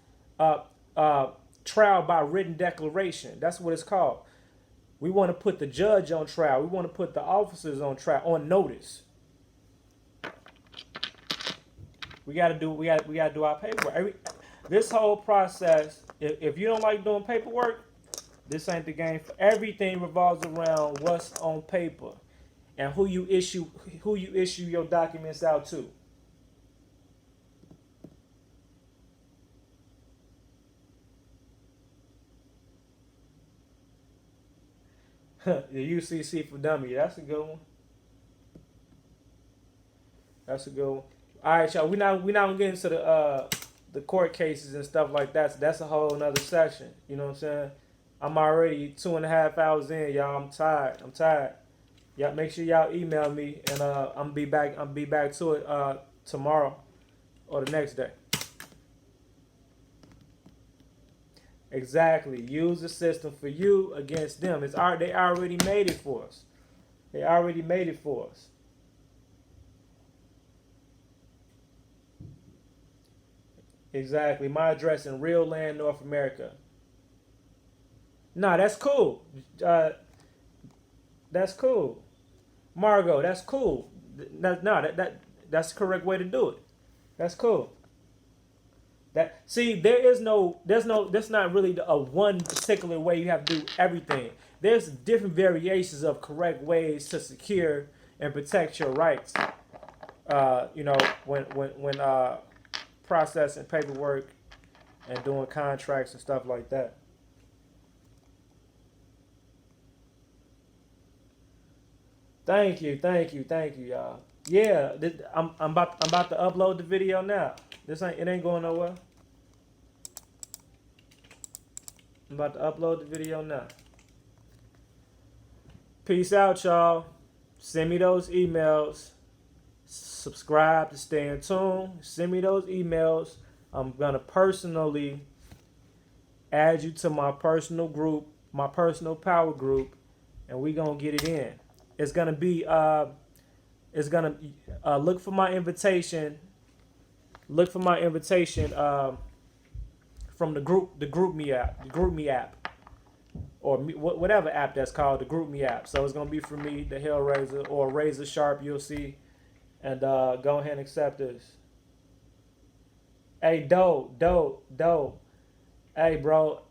trial by written declaration. That's what it's called. We want to put the judge on trial. We want to put the officers on trial, on notice. We gotta do our paperwork. This whole process, if you don't like doing paperwork, this ain't the game. Everything revolves around what's on paper and who you issue your documents out to. The UCC for dummy. That's a good one. That's a good one. All right, y'all. We not gonna get into the court cases and stuff like that. So that's a whole nother section. You know what I'm saying? I'm already 2.5 hours in, y'all. I'm tired. Y'all make sure y'all email me, and I'm be back to it tomorrow or the next day. Exactly. Use the system for you against them. They already made it for us. Exactly. My address in Real Land, North America. Nah, that's cool. That's cool. Margot, that's cool. That's the correct way to do it. That's cool. There's not really a one particular way you have to do everything. There's different variations of correct ways to secure and protect your rights. When processing paperwork and doing contracts and stuff like that. Thank you, y'all. Yeah, I'm about to upload the video now. It ain't going nowhere. I'm about to upload the video now. Peace out, y'all. Send me those emails. Subscribe to stay in tune. Send me those emails. I'm gonna personally add you to my personal group, my personal power group, and we gonna get it in. It's gonna be look for my invitation. Look for my invitation from the Group Me app, or whatever app that's called, the Group Me app. So it's gonna be for me, the THEHAILRAZOR, or Razor Sharp. You'll see, and go ahead and accept this. Hey, dope. Hey, bro,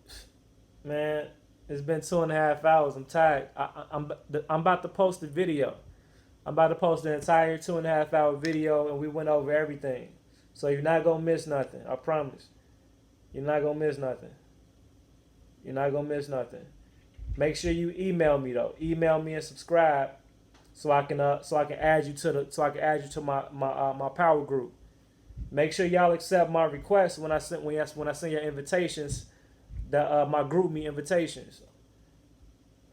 man, it's been 2.5 hours. I'm tired. I'm about to post a video. I'm about to post an entire 2.5 hour video, and we went over everything. So you're not gonna miss nothing. I promise. You're not gonna miss nothing. Make sure you email me though. Email me and subscribe, so I can add you to my power group. Make sure y'all accept my request when I send your invitations, my Group Me invitations.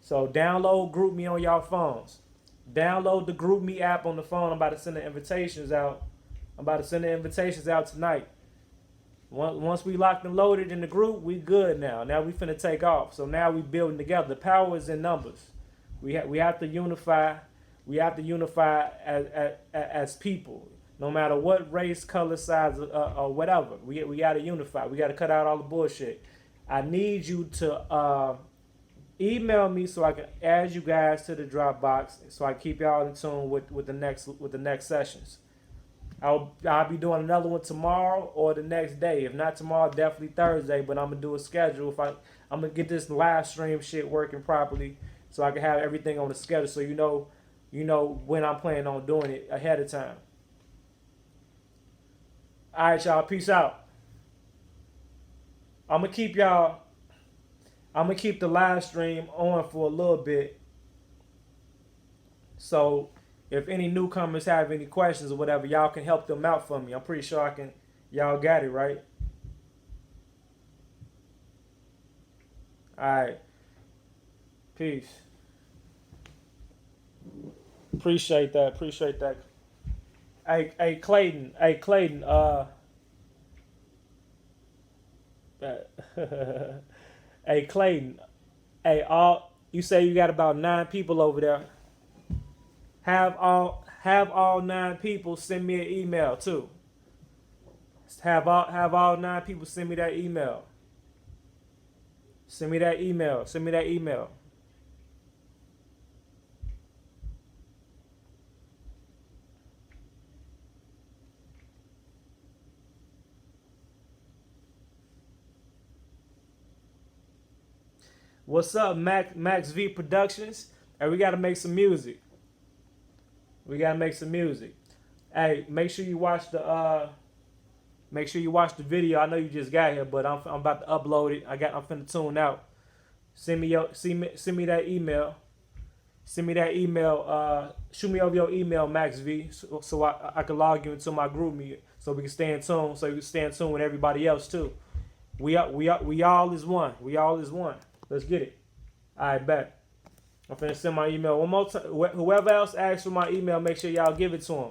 So download Group Me on y'all phones. Download the Group Me app on the phone. I'm about to send the invitations out. Tonight. Once we locked and loaded in the group, we good now. Now we finna take off. So now we building together. The power is in numbers. We have to unify. We have to unify as people. No matter what race, color, size, or whatever. We got to unify. We got to cut out all the bullshit. I need you to email me so I can add you guys to the Dropbox, so I keep y'all in tune with the next sessions. I'll be doing another one tomorrow or the next day. If not tomorrow, definitely Thursday. But I'm gonna do a schedule. I'm gonna get this live stream shit working properly, so I can have everything on the schedule. So you know when I'm planning on doing it ahead of time. All right, y'all. Peace out. I'm gonna keep y'all. I'm gonna keep the live stream on for a little bit. So if any newcomers have any questions or whatever, y'all can help them out for me. I'm pretty sure I can. Y'all got it right. All right. Peace. Appreciate that. Appreciate that. Hey Clayton. Hey Clayton. Hey Clayton. Hey, all you say you got about 9 people over there. Have all 9 people send me an email too. Have all 9 people send me that email. Send me that email. Send me that email. What's up, Max V Productions? Hey, we gotta make some music. We gotta make some music. Hey, make sure you watch the video. I know you just got here, but I'm about to upload it. I'm finna tune out. Send me that email. Send me that email. Shoot me over your email, Max V, so I can log you into my group meet, so we can stay in tune. So you can stay in tune with everybody else too. We all is one. We all is one. Let's get it. All right, bet. I'm finna send my email one more time. Whoever else asks for my email, make sure y'all give it to them.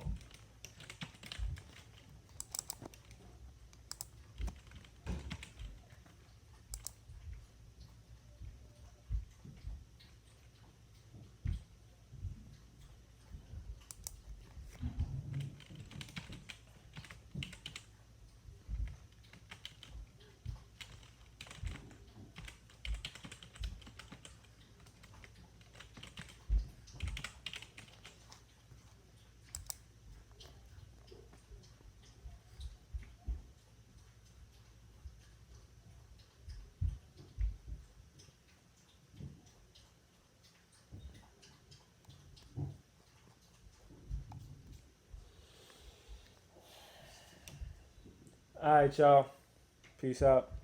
All right, y'all. Peace out.